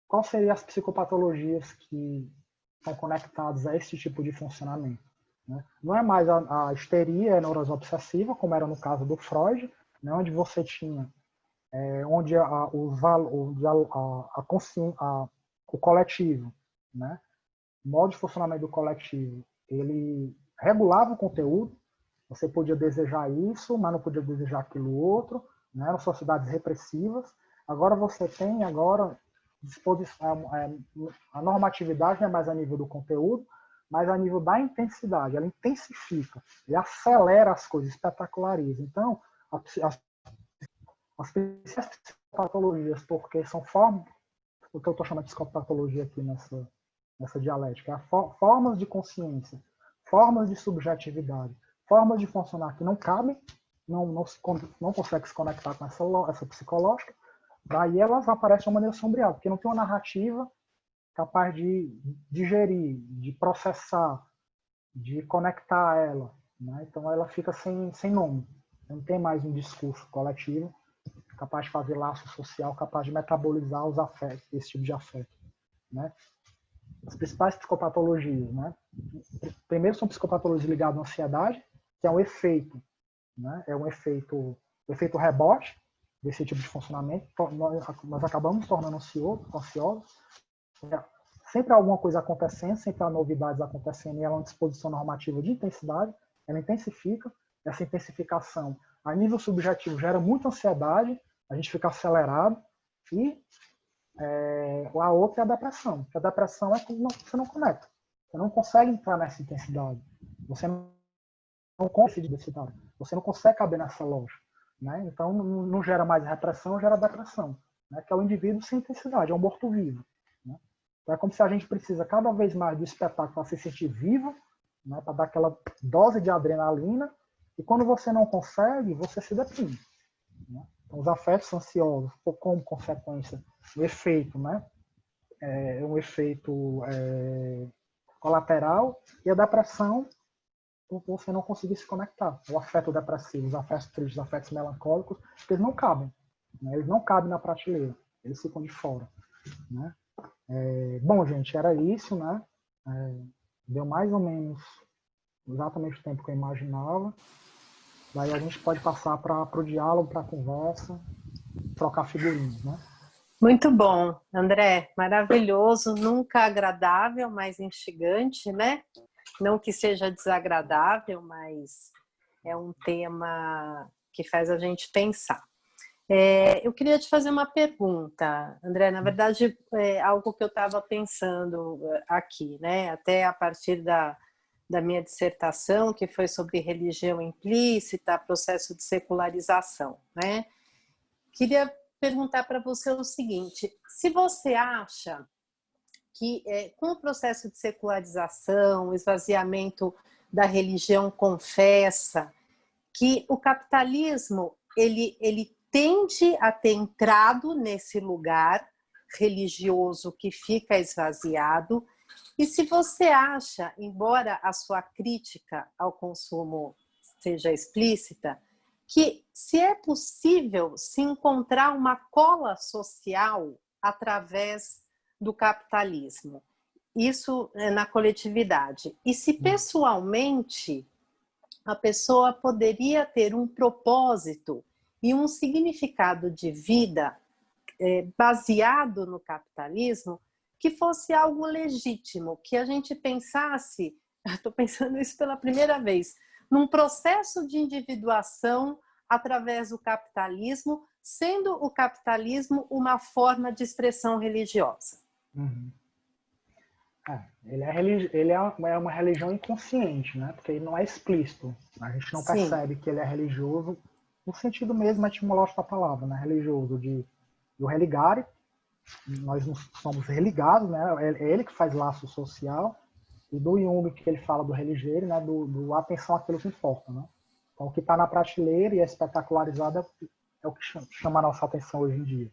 quais seriam as psicopatologias que estão conectadas a esse tipo de funcionamento? Né? Não é mais a histeria, a neurose obsessiva, como era no caso do Freud, né, onde você tinha onde o coletivo, né, o modo de funcionamento do coletivo, ele regulava o conteúdo, você podia desejar isso, mas não podia desejar aquilo outro, né, eram sociedades repressivas. Agora você tem a normatividade não é mais a nível do conteúdo, mas a nível da intensidade, ela intensifica, ele acelera as coisas, espetaculariza. Então, as psicopatologias, porque são formas, o que eu estou chamando de psicopatologia aqui nessa dialética, formas de consciência, formas de subjetividade, formas de funcionar que não cabem, não conseguem se conectar com essa psicológica, daí elas aparecem de uma maneira sombreada, porque não tem uma narrativa capaz de digerir, de processar, de conectar ela, né? Então ela fica sem nome, não tem mais um discurso coletivo capaz de fazer laço social, capaz de metabolizar os afetos, esse tipo de afeto, né? As principais psicopatologias, né? Primeiro são psicopatologias ligadas à ansiedade, que é um efeito, né? É um efeito rebote desse tipo de funcionamento. Nós acabamos nos tornando ansiosos. Sempre há alguma coisa acontecendo, sempre há novidades acontecendo, e ela é uma disposição normativa de intensidade, ela intensifica. Essa intensificação, a nível subjetivo, gera muita ansiedade, a gente fica acelerado, e a outra é a depressão. A depressão é quando você não conecta, você não consegue entrar nessa intensidade, você não consegue densidade, você não consegue caber nessa loja, né? Então não gera mais repressão, gera depressão, né? Que é o indivíduo sem intensidade, é um morto-vivo, né? Então é como se a gente precisa cada vez mais do espetáculo para se sentir vivo, né? Para dar aquela dose de adrenalina, e quando você não consegue, você se deprime, né? Então, os afetos ansiosos, como consequência, o efeito, né? É um efeito colateral, e a depressão, você não conseguir se conectar. O afeto depressivo, os afetos tristes, os afetos melancólicos, eles não cabem, né? Eles não cabem na prateleira, eles ficam de fora, né? Bom, gente, era isso, né? Deu mais ou menos exatamente o tempo que eu imaginava. Daí a gente pode passar para o diálogo, para a conversa, trocar figurinhas, né? Muito bom, André, maravilhoso, nunca agradável, mas instigante, né? Não que seja desagradável, mas é um tema que faz a gente pensar. Eu queria te fazer uma pergunta, André, na verdade é algo que eu estava pensando aqui, né? Até a partir da minha dissertação, que foi sobre religião implícita, processo de secularização, né? Queria perguntar para você o seguinte: se você acha que com o processo de secularização, o esvaziamento da religião confessa, que o capitalismo ele tende a ter entrado nesse lugar religioso que fica esvaziado, e se você acha, embora a sua crítica ao consumo seja explícita, que se é possível se encontrar uma cola social através do capitalismo, isso na coletividade, e se pessoalmente a pessoa poderia ter um propósito e um significado de vida baseado no capitalismo, que fosse algo legítimo, que a gente pensasse, estou pensando isso pela primeira vez, num processo de individuação através do capitalismo, sendo o capitalismo uma forma de expressão religiosa. Uhum. Ele é uma religião inconsciente, né? Porque ele não é explícito. A gente não percebe que ele é religioso no sentido mesmo etimológico da palavra, né? Religioso, do religare. Nós não somos religados, né? É ele que faz laço social. E do Jung, que ele fala do religere, né? Do atenção àquilo que importa, né? Então, o que está na prateleira e é espetacularizado é o que chama a nossa atenção hoje em dia.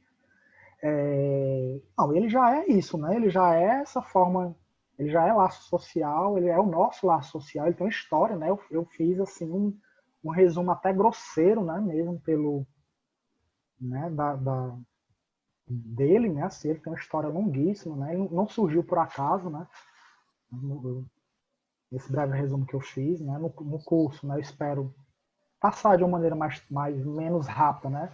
Não, ele já é isso, né? Ele já é essa forma, ele já é laço social, ele é o nosso laço social, ele tem uma história, né? Eu fiz assim um resumo até grosseiro, né? Mesmo pelo, né? Dele, né? Assim, ele tem uma história longuíssima, né? Ele não surgiu por acaso, né? Esse breve resumo que eu fiz, né? No curso, né? Eu espero passar de uma maneira menos rápida, né?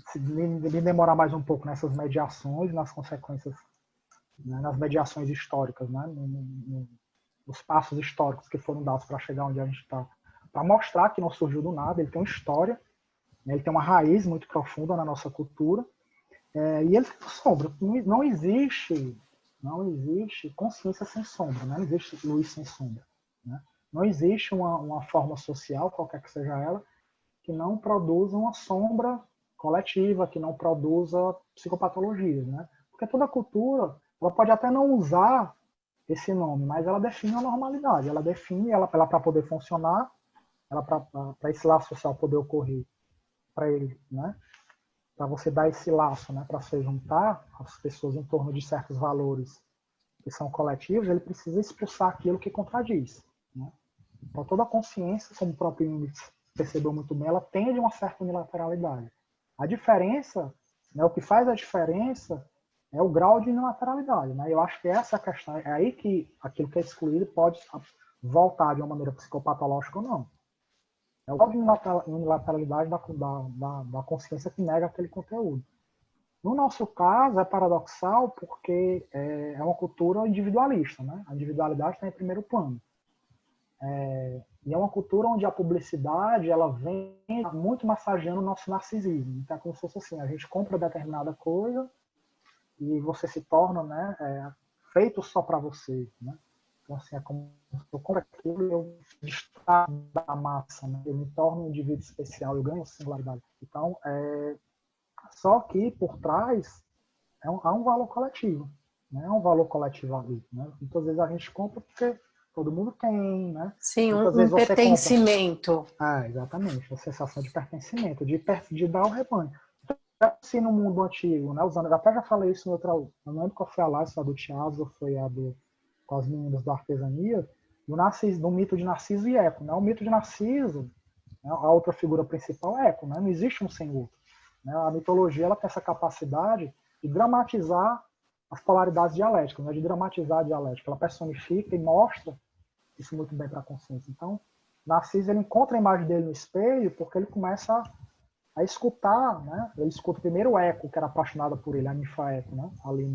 Me demorar mais um pouco nessas mediações, nas consequências, né? Nas mediações históricas, né? Nos passos históricos que foram dados para chegar onde a gente está, para mostrar que não surgiu do nada, ele tem uma história, né? Ele tem uma raiz muito profunda na nossa cultura, e ele tem sombra. Não existe consciência sem sombra, né? Não existe luz sem sombra, né? Não existe uma forma social, qualquer que seja ela, que não produza uma sombra coletiva, que não produza psicopatologias, né? Porque toda cultura, ela pode até não usar esse nome, mas ela define a normalidade, ela define, ela para poder funcionar, ela para esse laço social poder ocorrer, para ele, né? Para você dar esse laço, né? Para se juntar as pessoas em torno de certos valores que são coletivos, ele precisa expulsar aquilo que contradiz, né? Então, toda a consciência, como o próprio Jung percebeu muito bem, ela tende a uma certa unilateralidade. A diferença, né, o que faz a diferença é o grau de unilateralidade, né? Eu acho que essa é a questão, é aí que aquilo que é excluído pode voltar de uma maneira psicopatológica ou não. É o grau de unilateralidade da consciência que nega aquele conteúdo. No nosso caso, é paradoxal porque é uma cultura individualista, né? A individualidade está em primeiro plano. E é uma cultura onde a publicidade ela vem muito massageando o nosso narcisismo. Então é como se fosse assim, a gente compra determinada coisa e você se torna, né, feito só para você, né? Então assim, é como se eu compro aquilo e eu distraio da massa, né? Eu me torno um indivíduo especial, eu ganho singularidade. Então, só que por trás há um valor coletivo, né? É um valor coletivo ali, né? Muitas vezes a gente compra porque todo mundo tem, né? Sim, Muitas um vezes você compra. pertencimento. Exatamente, a sensação de pertencimento, de dar ao rebanho. Se no mundo antigo, né, usando, eu até já falei isso em outra, eu não lembro qual foi a live, se foi a do teatro ou foi a com as meninas da artesania, do mito de Narciso e Eco. Né? O mito de Narciso, né, a outra figura principal é Eco, né? Não existe um sem outro. Né? A mitologia ela tem essa capacidade de dramatizar as polaridades dialéticas, né? De dramatizar a dialética. Ela personifica e mostra isso muito bem para a consciência. Então, Narciso ele encontra a imagem dele no espelho porque ele começa a escutar, né? Ele escuta primeiro o Eco, que era apaixonada por ele, a ninfa Eco, né? Ali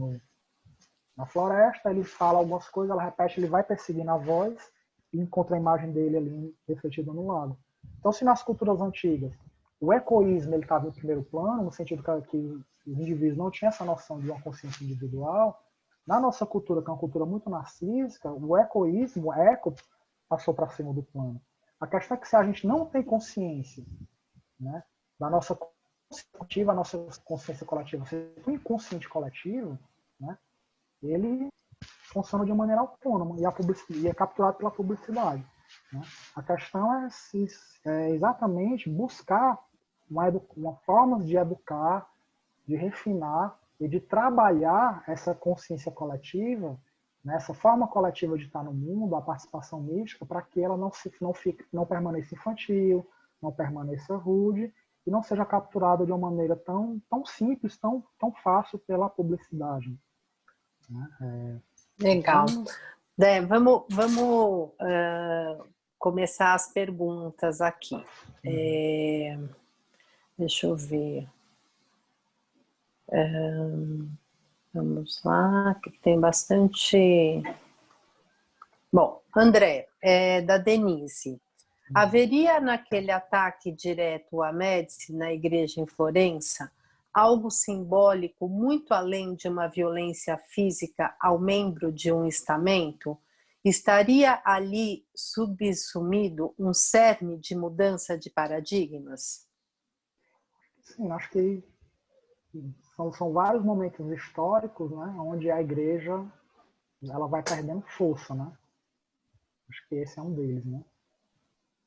na floresta, ele fala algumas coisas, ela repete, ele vai perseguindo a voz e encontra a imagem dele ali refletida no lago. Então, se nas culturas antigas o ecoísmo ele estava em primeiro plano, no sentido que os indivíduos não tinham essa noção de uma consciência individual, na nossa cultura, que é uma cultura muito narcísica, o ecoísmo, o eco, passou para cima do plano. A questão é que se a gente não tem consciência, né, da nossa consciência coletiva, a nossa consciência coletiva, o inconsciente coletivo, né, ele funciona de uma maneira autônoma e é capturado pela publicidade. Né? A questão é exatamente buscar uma forma de educar, de refinar e de trabalhar essa consciência coletiva, né, essa forma coletiva de estar no mundo, a participação mística, para que ela não permaneça infantil, não permaneça rude e não seja capturada de uma maneira tão simples, tão fácil pela publicidade. Né? Legal. Então, Vamos começar as perguntas aqui. Deixa eu ver. Vamos lá, que tem bastante. Bom, André, da Denise. Haveria naquele ataque direto a Médici na igreja em Florença algo simbólico muito além de uma violência física ao membro de um estamento? Estaria ali subsumido um cerne de mudança de paradigmas? sim, acho que são vários momentos históricos, né, onde a igreja ela vai perdendo força, né? Acho que esse é um deles, né?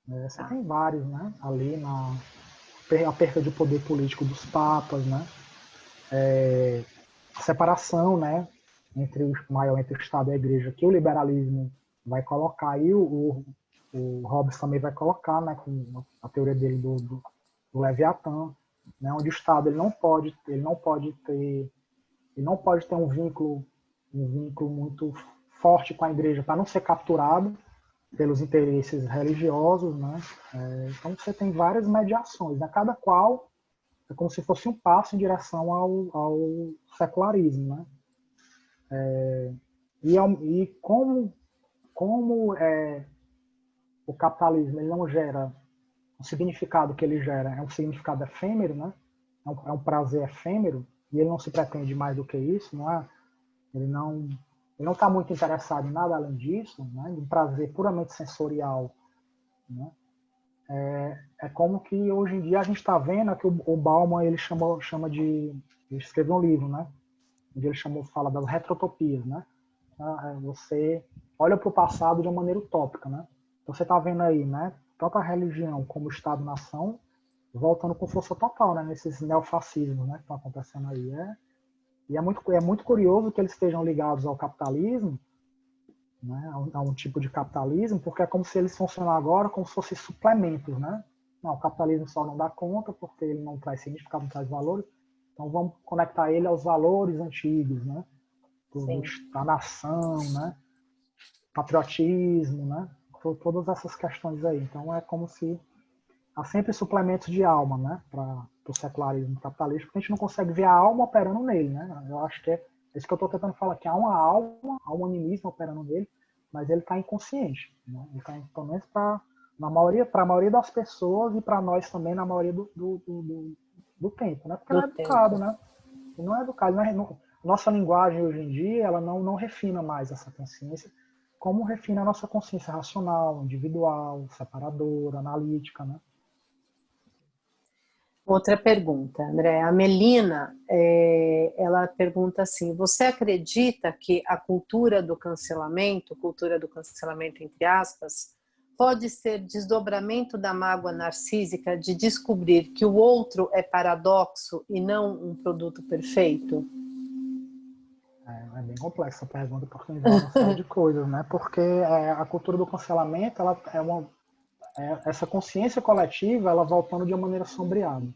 Você Tá. tem vários, né? Ali a perda de poder político dos papas, né? A separação, né? Entre o Estado e a Igreja, que o liberalismo vai colocar, e o Hobbes também vai colocar, né? Com a teoria dele do Leviatã, né? Onde o Estado ele não pode ter um vínculo muito forte com a Igreja para não ser capturado pelos interesses religiosos, né? Então você tem várias mediações, né? Cada qual é como se fosse um passo em direção ao secularismo, né? E como o capitalismo ele não gera o significado que ele gera é um significado efêmero, né? É um prazer efêmero e ele não se pretende mais do que isso, não é? Ele não está muito interessado em nada além disso, né? De um prazer puramente sensorial, né? É como que hoje em dia a gente está vendo que o Bauman ele chama de ele escreveu um livro, né? Onde ele fala das retrotopias, né? Você olha para o passado de uma maneira utópica, né? Então você está vendo aí, né? Tanto a religião como o Estado-nação voltando com força total, né? Nesses neofascismos, né? Que estão acontecendo aí. E é muito curioso que eles estejam ligados ao capitalismo, né? A um tipo de capitalismo, porque é como se eles funcionassem agora como se fossem suplementos, né? Não, o capitalismo só não dá conta porque ele não traz significado, não traz valores. Então vamos conectar ele aos valores antigos, né? Sim. Da nação, né? Patriotismo, né? Todas essas questões aí. Então é como se há sempre suplementos de alma, né? Para o secularismo capitalista, porque a gente não consegue ver a alma operando nele, né? Eu acho que é isso que eu estou tentando falar, que há uma alma, há um animismo operando nele, mas ele está inconsciente, né? Ele está, pelo menos para a maioria das pessoas e para nós também na maioria do tempo, né? Porque Do não é educado, tempo. né? Ele não é educado, nossa linguagem hoje em dia ela não refina mais essa consciência como refina a nossa consciência racional, individual, separadora, analítica, né? Outra pergunta, André. A Melina, ela pergunta assim: você acredita que a cultura do cancelamento entre aspas, pode ser desdobramento da mágoa narcísica de descobrir que o outro é paradoxo e não um produto perfeito? É bem complexa a pergunta porque envolve uma série de coisas, né? Porque a cultura do cancelamento, ela essa consciência coletiva, ela voltando de uma maneira sombreada,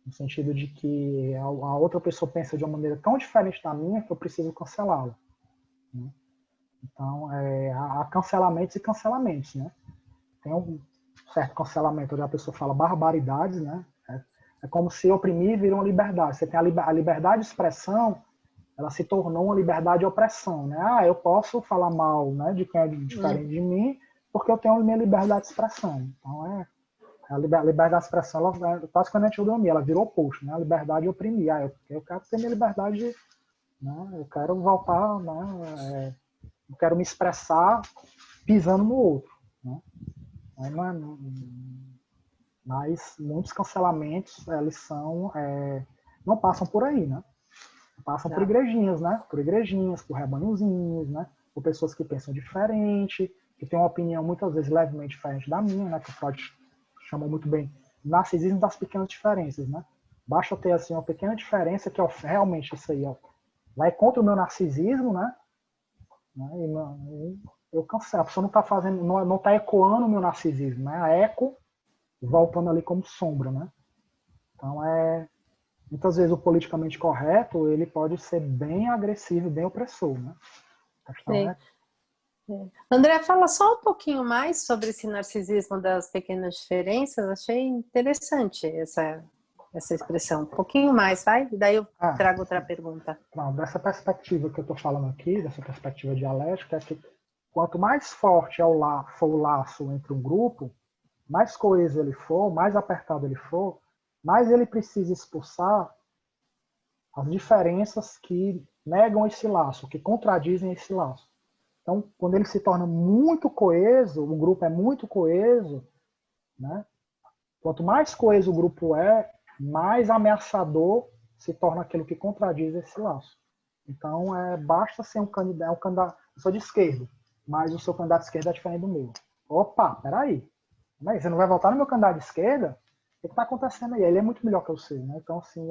no sentido de que a outra pessoa pensa de uma maneira tão diferente da minha que eu preciso cancelá-la, né? Então, há cancelamentos e cancelamentos, né? Tem um certo cancelamento onde a pessoa fala barbaridades, né? É como se oprimir virou uma liberdade. Você tem a liberdade de expressão, ela se tornou uma liberdade de opressão, né? Ah, eu posso falar mal, né, de quem é diferente de mim, porque eu tenho a minha liberdade de expressão. Então, a liberdade de expressão, ela praticamente autonomia, ela virou oposto, né? A liberdade de oprimir. Ah, eu quero ter minha liberdade, né? Eu quero voltar, né? Eu quero me expressar pisando no outro, né? Mas muitos cancelamentos, eles não passam por aí, né? Passam por Tá. igrejinhas, né? Por igrejinhas, por rebanhozinhos, né? Por pessoas que pensam diferente, que têm uma opinião muitas vezes levemente diferente da minha, né? Que o Freud chamou muito bem narcisismo das pequenas diferenças, né? Basta ter assim uma pequena diferença que realmente isso aí vai contra o meu narcisismo, né? E eu cancelo. A pessoa não está fazendo, não está ecoando o meu narcisismo, né? A eco voltando ali como sombra, né? Então muitas vezes o politicamente correto ele pode ser bem agressivo, bem opressor, né? A questão Sim. André, fala só um pouquinho mais sobre esse narcisismo das pequenas diferenças. Achei interessante essa expressão. Um pouquinho mais, vai? E daí eu trago outra pergunta. não, dessa perspectiva que eu estou falando aqui, dessa perspectiva dialética, é que quanto mais forte for o laço entre um grupo, mais coeso ele for, mais apertado ele for, mais ele precisa expulsar as diferenças que negam esse laço, que contradizem esse laço. Então, quando ele se torna muito coeso, o grupo é muito coeso, né? Quanto mais coeso o grupo mais ameaçador se torna aquilo que contradiz esse laço. Então, basta ser um candidato, eu sou de esquerda, mas o seu candidato de esquerda é diferente do meu. Opa, peraí. Mas você não vai votar no meu candidato de esquerda? O que está acontecendo aí? Ele é muito melhor que eu sei, né? Então, assim,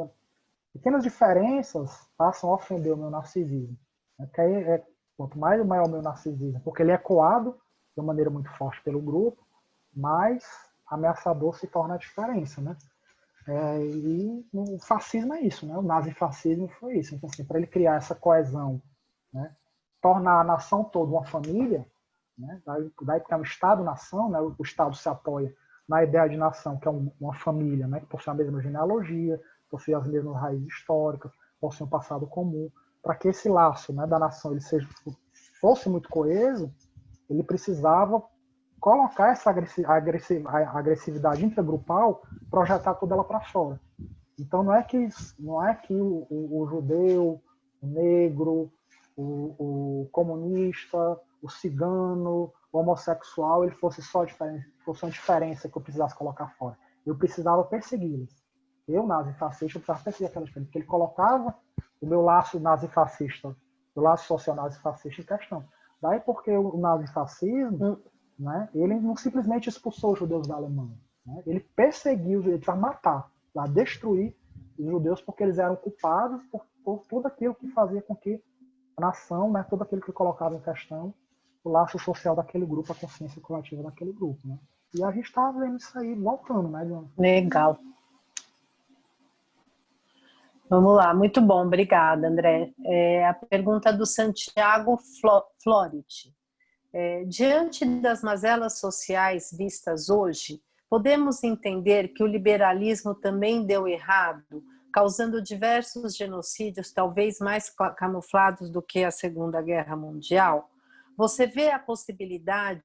pequenas diferenças passam a ofender o meu narcisismo. Porque aí, quanto mais maior o meu narcisismo, porque ele é coado de uma maneira muito forte pelo grupo, mais ameaçador se torna a diferença, né? E o fascismo é isso, né? O nazifascismo foi isso. Então, assim, para ele criar essa coesão, né? Tornar a nação toda uma família, né? Daí que é um Estado-nação, né? O Estado se apoia na ideia de nação, que é uma família, né? Que possui a mesma genealogia, possui as mesmas raízes históricas, possui um passado comum. Para que esse laço, né, da nação ele fosse muito coeso, ele precisava colocar essa agressividade intragrupal, projetar toda ela para fora. Então não é que o judeu, o negro, o comunista, o cigano, o homossexual, ele fosse só fosse uma diferença que eu precisasse colocar fora. Eu precisava persegui-los. Eu, nazifascista, eu precisava perseguir aquela diferença, porque ele colocava o meu laço nazifascista, o laço social nazifascista em questão. Daí porque o nazifascismo, né, ele não simplesmente expulsou os judeus da Alemanha, né, ele perseguiu, ele precisava matar, para destruir os judeus, porque eles eram culpados por tudo aquilo que fazia com que a nação, né, tudo aquilo que colocava em questão o laço social daquele grupo, a consciência coletiva daquele grupo. Né? E a gente está vendo isso aí voltando. Né, Legal. Vamos lá, muito bom, obrigada, André. A pergunta do Santiago Florit. Diante das mazelas sociais vistas hoje, podemos entender que o liberalismo também deu errado, causando diversos genocídios, talvez mais camuflados do que a Segunda Guerra Mundial? Você vê a possibilidade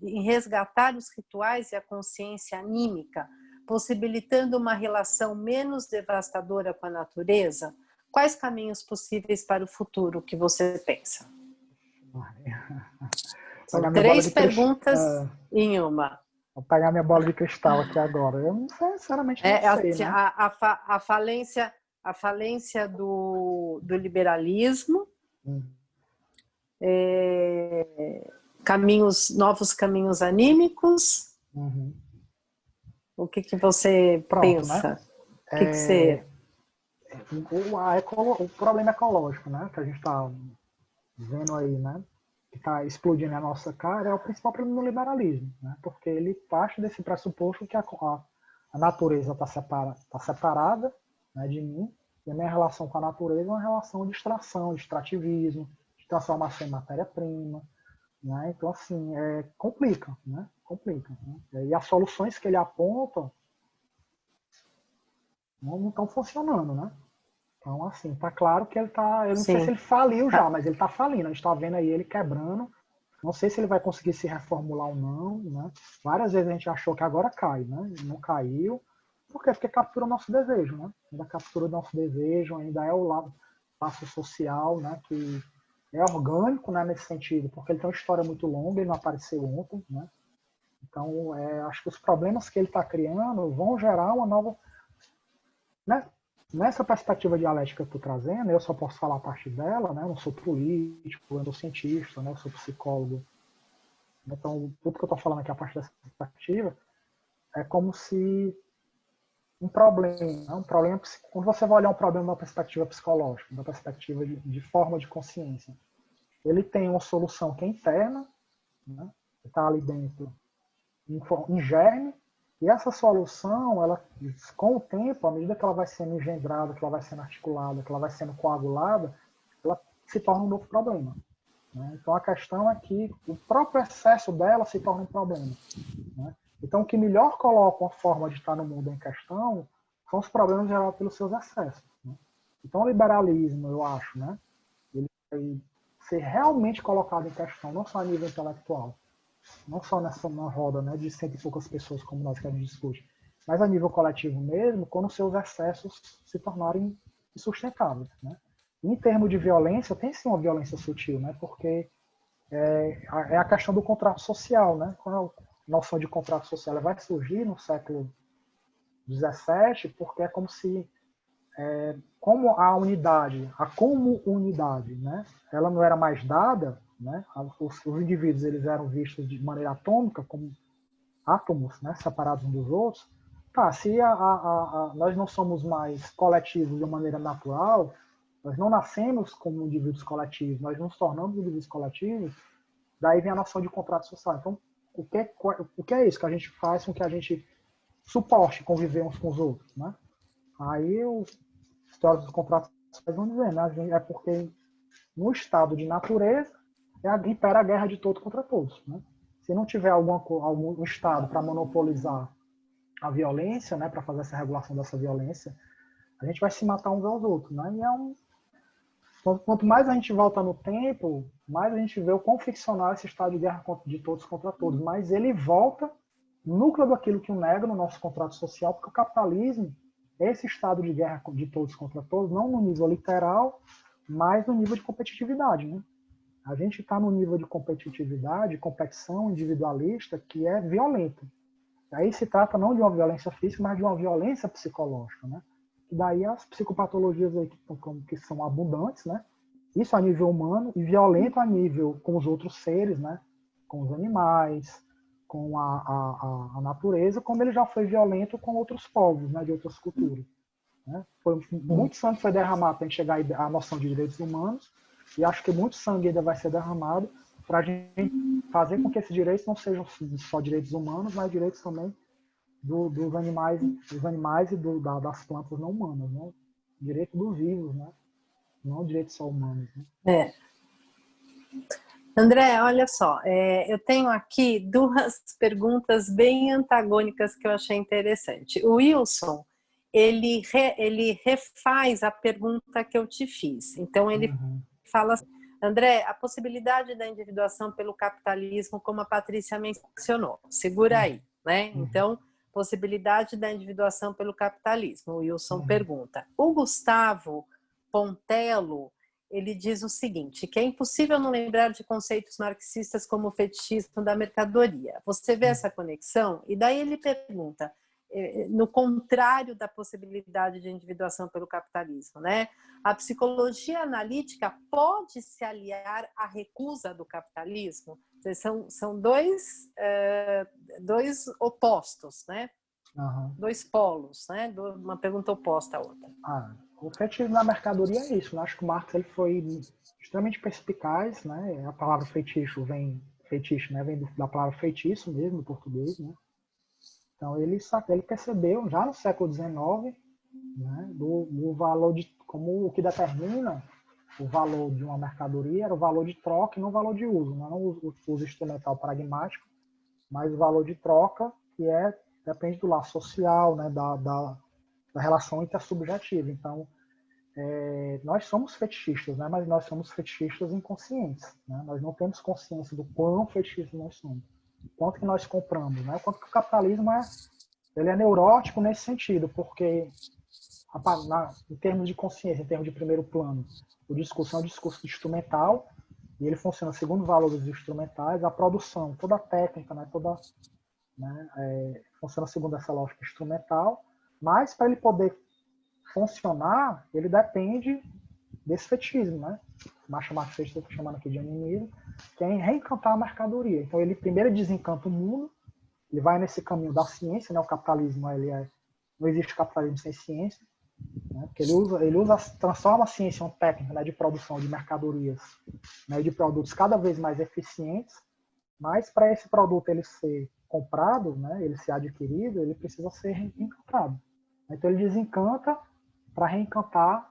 em resgatar os rituais e a consciência anímica, possibilitando uma relação menos devastadora com a natureza? Quais caminhos possíveis para o futuro que você pensa? São 3 perguntas em uma. Vou pegar minha bola de cristal aqui agora. Eu não sei, sinceramente não sei. Assim, né? a falência do liberalismo, novos caminhos anímicos. Uhum. O que você pensa? Né? O que você... O problema ecológico, né? Que a gente está vendo aí, né? Que está explodindo na nossa cara, é o principal problema do liberalismo, né? Porque ele parte desse pressuposto que a natureza está separada, né, de mim, e a minha relação com a natureza é uma relação de extração, de extrativismo, de transformação em matéria-prima, né? Então, assim, complica, né? Complica. Né? E as soluções que ele aponta não estão funcionando, né? Então, assim, tá claro que ele tá... Eu não sei se ele faliu já, mas ele tá falindo. A gente tá vendo aí ele quebrando. Não sei se ele vai conseguir se reformular ou não, né? Várias vezes a gente achou que agora cai, né? Não caiu. Por quê? Porque captura o nosso desejo, né? Ainda captura o nosso desejo, ainda é o laço social, né? Que é orgânico, né? Nesse sentido, porque ele tem uma história muito longa, ele não apareceu ontem, né? Então, acho que os problemas que ele está criando vão gerar uma nova... Né? Nessa perspectiva dialética que eu estou trazendo, eu só posso falar a partir dela, né? Eu não sou político, eu sou cientista, né? Eu sou psicólogo. Então, tudo que eu estou falando aqui a partir dessa perspectiva é como se um problema, quando você vai olhar um problema da perspectiva psicológica, da perspectiva de forma de consciência, ele tem uma solução que é interna, né? Está ali dentro, em germe. E essa solução, ela, com o tempo, à medida que ela vai sendo engendrada, que ela vai sendo articulada, que ela vai sendo coagulada, ela se torna um novo problema. Né? Então, a questão é que o próprio excesso dela se torna um problema. Né? Então, o que melhor coloca uma forma de estar no mundo em questão são os problemas gerados pelos seus excessos. Né? Então, o liberalismo, eu acho, né? Ele vai ser realmente colocado em questão, não só a nível intelectual, não só nessa roda, né, de 100 e poucas pessoas como nós que a gente discute, mas a nível coletivo mesmo, quando seus excessos se tornarem insustentáveis. Né? Em termos de violência, tem sim uma violência sutil, né, porque é a questão do contrato social. Né? Quando a noção de contrato social vai surgir no século XVII, porque é como se como a comunidade, né, ela não era mais dada, né, os indivíduos eles eram vistos de maneira atômica, como átomos, né, separados uns dos outros, tá, se nós não somos mais coletivos de maneira natural, nós não nascemos como indivíduos coletivos, nós nos tornamos indivíduos coletivos, daí vem a noção de contrato social. Então, o que é isso que a gente faz com que a gente suporte conviver uns com os outros, né? Aí os teóricos dos contratos sociais vão dizer, né? É porque no estado de natureza impera a guerra de todos contra todos, né? Se não tiver algum estado para monopolizar a violência, né, para fazer essa regulação dessa violência, a gente vai se matar uns aos outros, né? Quanto mais a gente volta no tempo, mais a gente vê o quão ficcional é esse estado de guerra de todos contra todos, mas ele volta no núcleo daquilo que o nega no nosso contrato social, porque o capitalismo é esse estado de guerra de todos contra todos, não no nível literal, mas no nível de competitividade, né? A gente está no nível de competitividade, competição individualista, que é violenta. Aí se trata não de uma violência física, mas de uma violência psicológica, né? E daí as psicopatologias aí que são abundantes, né? Isso a nível humano e violento a nível com os outros seres, né? Com os animais, com a natureza, como ele já foi violento com outros povos, né? De outras culturas. Né? Muito sangue foi derramado para a gente chegar à noção de direitos humanos, e acho que muito sangue ainda vai ser derramado para a gente fazer com que esses direitos não sejam só direitos humanos, mas direitos também dos animais e das plantas não humanas, né? Direito dos vivos, né? Não direitos só humanos. Né? André, olha só, eu tenho aqui duas perguntas bem antagônicas que eu achei interessante. O Wilson, ele refaz a pergunta que eu te fiz. Então, ele fala assim, André, a possibilidade da individuação pelo capitalismo, como a Patrícia mencionou, segura aí, né? Então, possibilidade da individuação pelo capitalismo, o Wilson pergunta. O Gustavo Pontello, ele diz o seguinte, que é impossível não lembrar de conceitos marxistas como o fetichismo da mercadoria. Você vê essa conexão? E daí ele pergunta, no contrário da possibilidade de individuação pelo capitalismo, né? A psicologia analítica pode se aliar à recusa do capitalismo? São dois opostos, né? Dois polos, né? Uma pergunta oposta à outra. O fetichismo da mercadoria é isso, né? Acho que o Marx ele foi extremamente perspicaz, né? A palavra fetiche vem da palavra feitiço mesmo, do português, né? Então ele percebeu já no século XIX, né, do valor como o que determina o valor de uma mercadoria era o valor de troca e não o valor de uso, não o uso instrumental pragmático, mas o valor de troca que depende do laço social, né, da relação intersubjetiva. Então nós somos fetichistas, né, mas nós somos fetichistas inconscientes, né? Nós não temos consciência do quão fetichistas nós somos. Quanto que nós compramos, né? Quanto que o capitalismo ele é neurótico nesse sentido, porque em termos de consciência, em termos de primeiro plano, o discurso é um discurso instrumental e ele funciona segundo valores instrumentais, a produção, toda a técnica, né, funciona segundo essa lógica instrumental, mas para ele poder funcionar, ele depende desse fetichismo, né? O macho marxista, eu estou chamando aqui de animismo, que é reencantar a mercadoria. Então ele primeiro desencanta o mundo, ele vai nesse caminho da ciência, né? O capitalismo não existe capitalismo sem ciência, né? Porque transforma a ciência em uma técnica, né, de produção de mercadorias, né, de produtos cada vez mais eficientes, mas para esse produto ele ser comprado, né, ele ser adquirido, ele precisa ser reencantado. Então ele desencanta para reencantar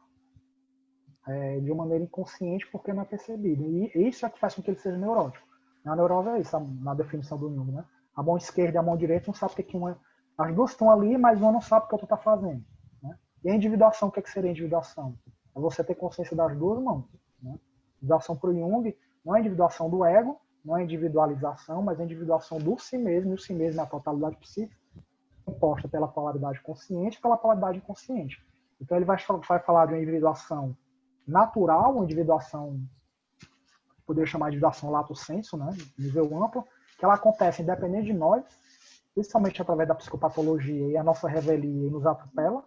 de uma maneira inconsciente porque não é percebido. E isso é que faz com que ele seja neurótico. A neurose é isso, na definição do Jung, né? A mão esquerda e a mão direita não sabem o que uma... As duas estão ali, mas uma não sabe o que a outra está fazendo. Né? E a individuação, o que seria individuação? É você ter consciência das duas mãos. Né? Individuação para o Jung não é individuação do ego, não é individualização, mas é individuação do si mesmo, e o si mesmo é a totalidade psíquica, composta pela polaridade consciente e pela polaridade inconsciente. Então ele vai falar de uma individuação natural, uma individuação, poderia chamar de individuação lato sensu, né, nível amplo, que ela acontece independente de nós, principalmente através da psicopatologia e a nossa revelia e nos atropela.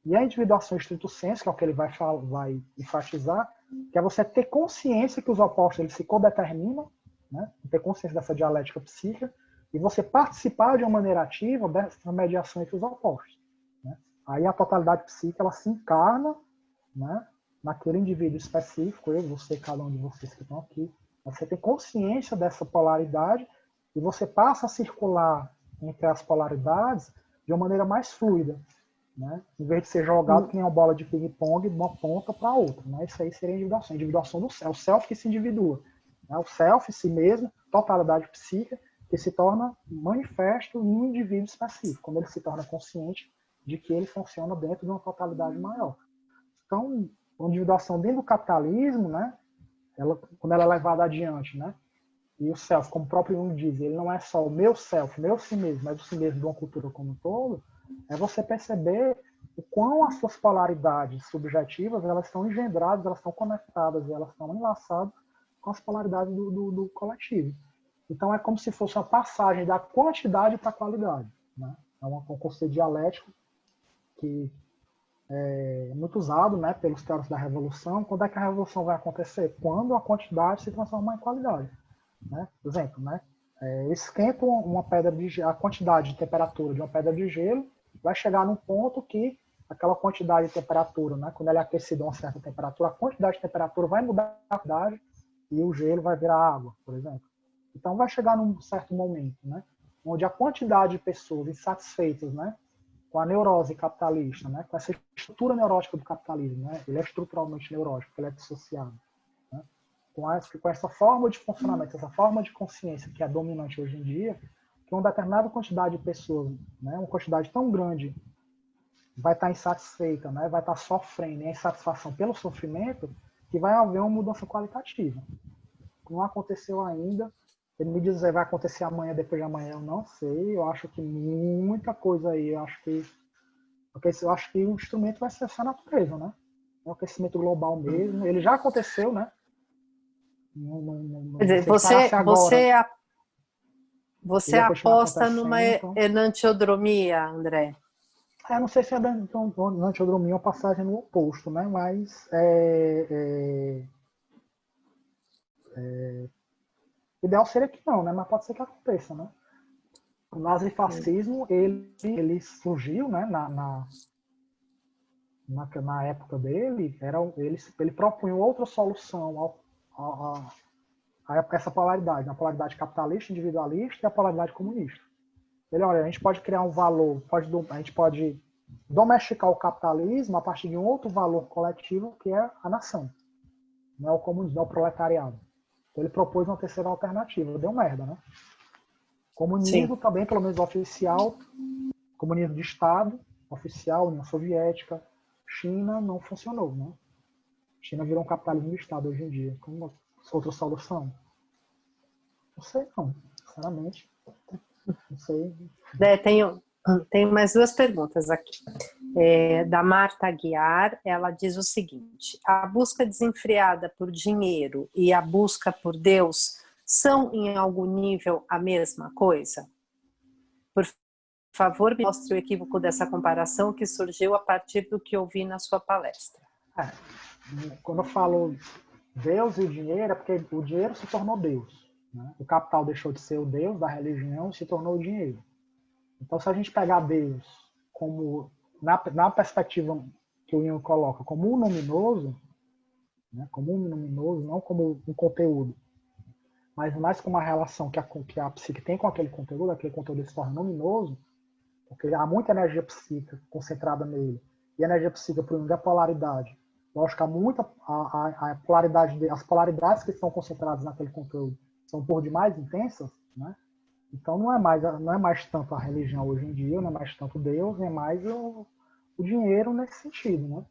E a individuação estrito sensu, que é o que ele vai enfatizar, que é você ter consciência que os opostos eles se codeterminam, né, ter consciência dessa dialética psíquica, e você participar de uma maneira ativa dessa mediação entre os opostos, né? Aí a totalidade psíquica, ela se encarna, né, naquele indivíduo específico, eu, você, cada um de vocês que estão aqui. Você tem consciência dessa polaridade e você passa a circular entre as polaridades de uma maneira mais fluida, né? Em vez de ser jogado que nem uma bola de ping-pong de uma ponta para a outra, né? Isso aí seria individuação. Individuação do self, o self que se individua, né? O self, si mesmo, totalidade psíquica, que se torna manifesto em um indivíduo específico, quando ele se torna consciente de que ele funciona dentro de uma totalidade maior. Então, a individuação dentro do capitalismo, né? Quando ela é levada adiante, né? E o self, como o próprio Jung diz, ele não é só o meu self, meu si mesmo, mas o si mesmo de uma cultura como um todo, é você perceber o quão as suas polaridades subjetivas, elas estão engendradas, elas estão conectadas, elas estão enlaçadas com as polaridades do coletivo. Então é como se fosse uma passagem da quantidade para a qualidade, né? É um conceito dialético que é muito usado, né, pelos teóricos da revolução. Quando é que a revolução vai acontecer? Quando a quantidade se transformar em qualidade, né? Por exemplo, né, esquenta uma pedra de gelo, a quantidade de temperatura de uma pedra de gelo vai chegar num ponto que aquela quantidade de temperatura, né, quando ela é aquecida a uma certa temperatura, a quantidade de temperatura vai mudar a quantidade e o gelo vai virar água, por exemplo. Então vai chegar num certo momento, né, onde a quantidade de pessoas insatisfeitas, né, com a neurose capitalista, né, com essa estrutura neurótica do capitalismo, né, ele é estruturalmente neurótico, ele é dissociado, né, com essa forma de funcionamento, essa forma de consciência que é dominante hoje em dia, que uma determinada quantidade de pessoas, né, uma quantidade tão grande, vai estar insatisfeita, né, vai estar sofrendo, e a insatisfação pelo sofrimento, que vai haver uma mudança qualitativa. Não aconteceu ainda. Ele me dizer vai acontecer amanhã, depois de amanhã, eu não sei. Eu acho que muita coisa aí. Eu acho que o instrumento vai ser essa natureza, né? É um aquecimento global mesmo. Ele já aconteceu, né? Quer dizer, você aposta numa então... enantiodromia, André? Eu não sei se é enantiodromia ou passagem no oposto, né? Mas o ideal seria que não, né? Mas pode ser que aconteça, né? O nazifascismo, ele surgiu, né? Na época dele, ele propunha outra solução a essa polaridade, a polaridade capitalista, individualista e a polaridade comunista. Olha, a gente pode criar um valor, a gente pode domesticar o capitalismo a partir de um outro valor coletivo, que é a nação, não é o comunismo, não é o proletariado. Então ele propôs uma terceira alternativa, deu merda, né? Comunismo. Sim. Também, pelo menos oficial, comunismo de Estado, oficial, União Soviética, China, não funcionou, né? China virou um capitalismo de Estado hoje em dia. Como outra solução? Não sei não, sinceramente. Não sei. Tenho mais duas perguntas aqui. Da Marta Aguiar, ela diz o seguinte: a busca desenfreada por dinheiro e a busca por Deus são, em algum nível, a mesma coisa? Por favor, me mostre o equívoco dessa comparação que surgiu a partir do que ouvi na sua palestra. Quando eu falo Deus e o dinheiro, é porque o dinheiro se tornou Deus, né? O capital deixou de ser o Deus da religião e se tornou o dinheiro. Então, se a gente pegar Deus como, na perspectiva que o Jung coloca, como um luminoso, né? Como um luminoso, não como um conteúdo, mas mais como uma relação que a psique tem com aquele conteúdo se torna luminoso, porque há muita energia psíquica concentrada nele, e a energia psíquica, por Jung, é a polaridade. Lógico, há muita a polaridade, as polaridades que estão concentradas naquele conteúdo são por demais intensas, né? Então não é mais tanto a religião hoje em dia, não é mais tanto Deus, é mais o dinheiro nesse sentido, né?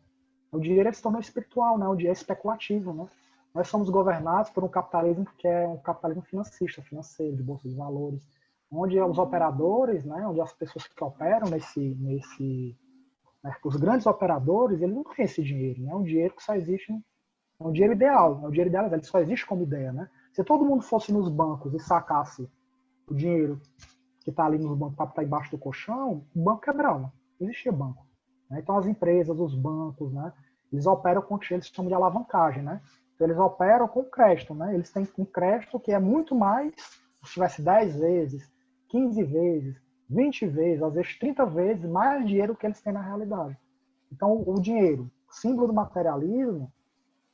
O dinheiro se tornou espiritual, né? O dinheiro é especulativo, né? Nós somos governados por um capitalismo que é um capitalismo financeiro, de bolsa de valores, onde os operadores, né? Onde as pessoas que operam né? Os grandes operadores, eles não têm esse dinheiro, né? É um dinheiro que só existe, é um dinheiro ideal, ele só existe como ideia, né? Se todo mundo fosse nos bancos e sacasse o dinheiro que está ali nos bancos para estar embaixo do colchão, o banco quebrava, não existia banco, né? Então as empresas, os bancos, né? Eles operam com o que eles chamam de alavancagem, né? Então eles operam com crédito, né? Eles têm um crédito que é muito mais, se tivesse 10 vezes, 15 vezes, 20 vezes, às vezes 30 vezes mais dinheiro que eles têm na realidade. Então, o dinheiro, símbolo do materialismo,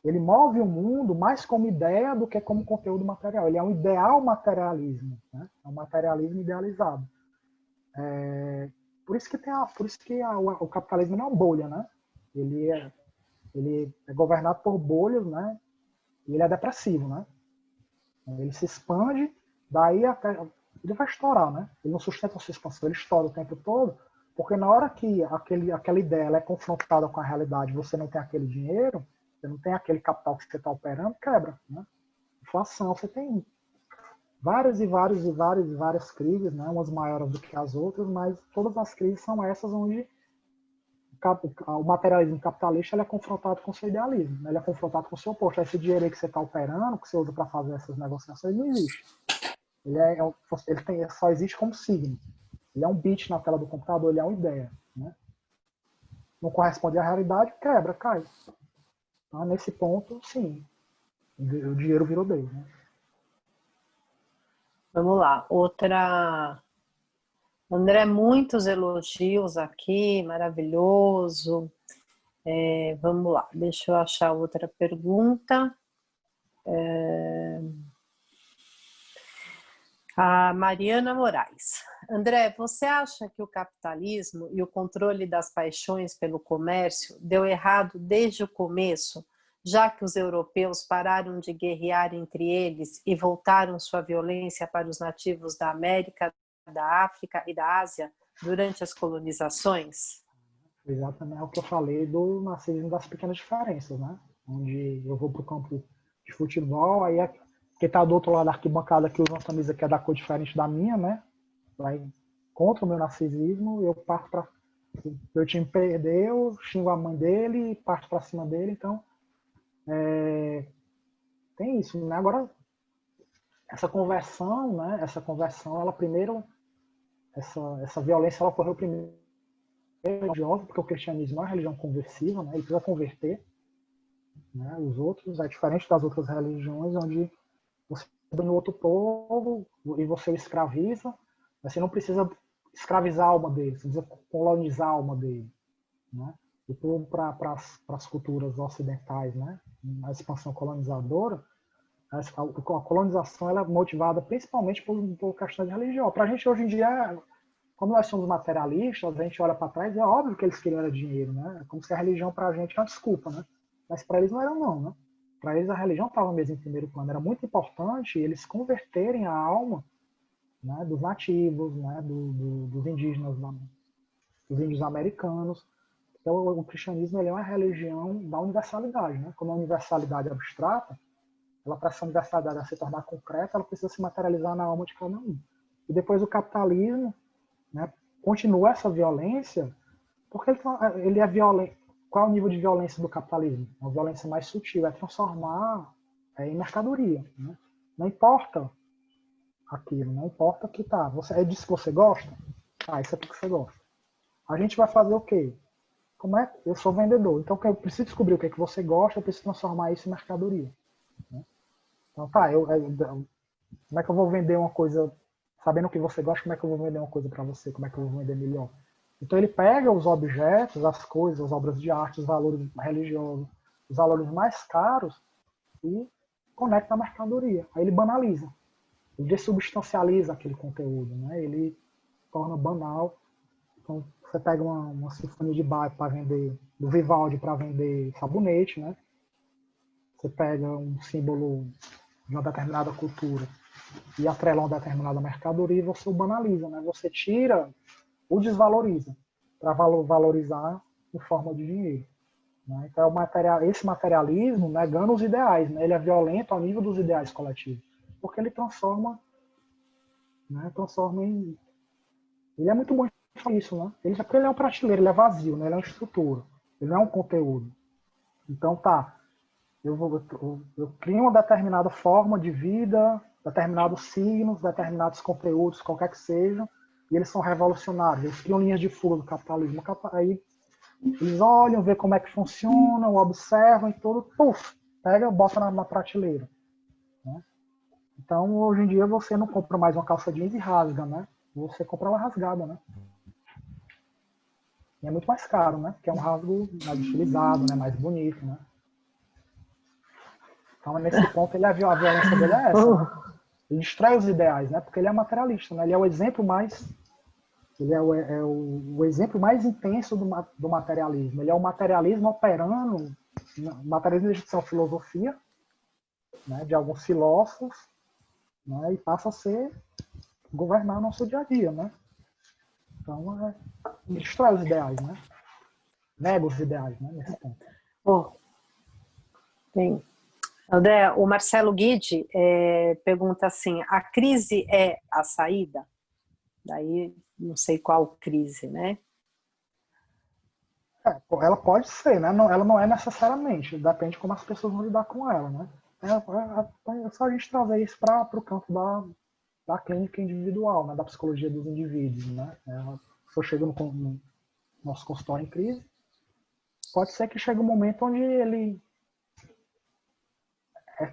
ele move o mundo mais como ideia do que como conteúdo material. Ele é um ideal materialismo, né? É um materialismo idealizado. Por isso que o capitalismo não é uma bolha, né? Ele é governado por bolhas, né? E ele é depressivo, né? Ele se expande, daí até ele vai estourar, né? Ele não sustenta a sua expansão, ele estoura o tempo todo, porque na hora que aquela ideia ela é confrontada com a realidade, você não tem aquele dinheiro, você não tem aquele capital que você está operando, quebra, né? Inflação, você tem várias crises, né? Umas maiores do que as outras, mas todas as crises são essas onde o materialismo capitalista ele é confrontado com o seu idealismo, né? Ele é confrontado com o seu oposto. Esse dinheiro aí que você está operando, que você usa para fazer essas negociações, não existe. Ele só existe como signo. Ele é um bit na tela do computador, ele é uma ideia, né? Não corresponde à realidade, quebra, cai. Então, nesse ponto, sim, o dinheiro virou Deus, né? Vamos lá, outra. André, muitos elogios aqui, maravilhoso. Vamos lá, deixa eu achar outra pergunta. A Mariana Moraes. André, você acha que o capitalismo e o controle das paixões pelo comércio deu errado desde o começo, já que os europeus pararam de guerrear entre eles e voltaram sua violência para os nativos da América, da África e da Ásia durante as colonizações? Exatamente é o que eu falei do marxismo das pequenas diferenças, né? Onde eu vou para o campo de futebol, aí quem está do outro lado da arquibancada que usa uma camisa que é da cor diferente da minha, né? Vai contra o meu narcisismo, eu parto para meu time perdeu, xingo a mãe dele, parto para cima dele, então tem isso, né? Agora essa conversão, né? Ela primeiro essa violência ela ocorreu primeiro religiosa, porque o cristianismo é uma religião conversiva, né? Ele precisa converter, né? Os outros, é diferente das outras religiões, onde você no outro povo e você o escraviza, você não precisa escravizar a alma dele, você precisa colonizar a alma dele, né? E para as culturas ocidentais, né? A expansão colonizadora, a colonização ela é motivada principalmente por questões religiosas. Para a gente hoje em dia, como nós somos materialistas, a gente olha para trás e é óbvio que eles queriam era dinheiro, né? É como se a religião para a gente é uma desculpa, né? Mas para eles não era não, né? Para eles a religião estava mesmo em primeiro plano. Era muito importante eles converterem a alma, né, dos nativos, né, dos indígenas, dos índios americanos. Então o cristianismo ele é uma religião da universalidade, né? Como a universalidade abstrata, ela para essa universalidade se tornar concreta, ela precisa se materializar na alma de cada um. E depois o capitalismo, né, continua essa violência, porque ele é violento. Qual é o nível de violência do capitalismo? Uma violência mais sutil, é transformar em mercadoria. Né? Não importa aquilo, não importa que tá. É disso que você gosta? Ah, isso é porque você gosta. A gente vai fazer o quê? Como é? Eu sou vendedor, então eu preciso descobrir o que é que você gosta, eu preciso transformar isso em mercadoria. Né? Então tá, como é que eu vou vender uma coisa, sabendo o que você gosta, como é que eu vou vender uma coisa para você, como é que eu vou vender melhor? Então ele pega os objetos, as coisas, as obras de arte, os valores religiosos, os valores mais caros e conecta a mercadoria. Aí ele banaliza, ele dessubstancializa aquele conteúdo, né? Ele torna banal. Então você pega uma sinfonia de Bach para vender, do Vivaldi para vender sabonete, né? Você pega um símbolo de uma determinada cultura e atrela uma determinada mercadoria e você o banaliza, né? Você tira, o desvaloriza para valorizar em forma de dinheiro. Né? Então esse materialismo negando os ideais, né? Ele é violento ao nível dos ideais coletivos, porque ele transforma, né? Ele é muito bom isso, né? Porque ele é um prateleiro, ele é vazio, né? Ele é uma estrutura, ele não é um conteúdo. Então tá, eu crio uma determinada forma de vida, determinados signos, determinados conteúdos, qualquer que sejam, e eles são revolucionários, eles criam linhas de fuga do capitalismo. Aí eles olham, vê como é que funciona, observam e tudo, puf, pega, bota na prateleira. Né? Então, hoje em dia, você não compra mais uma calça jeans e rasga, né? você compra ela rasgada, né? E é muito mais caro, né? Porque é um rasgo mais estilizado, né? Mais bonito, né? Então, nesse ponto, a violência dele é essa, né? Ele destrói os ideais, né? Porque ele é materialista, né? Ele é o exemplo mais... Ele é o exemplo mais intenso do materialismo. Ele é o materialismo operando... O materialismo deixa de ser uma filosofia, né? De alguns filósofos, né? E passa a ser... governar o nosso dia a dia, né? Então, ele destrói os ideais, né? Nega os ideais, né? Nesse ponto. Oh, bem, André, o Marcelo Guide pergunta assim, a crise é a saída? Daí, não sei qual crise, né? Ela pode ser, né? Ela não é necessariamente, depende de como as pessoas vão lidar com ela, né? É só a gente trazer isso para o campo da clínica individual, né? Da psicologia dos indivíduos, né? Se eu chego no nosso consultório em crise, pode ser que chegue um momento onde ele...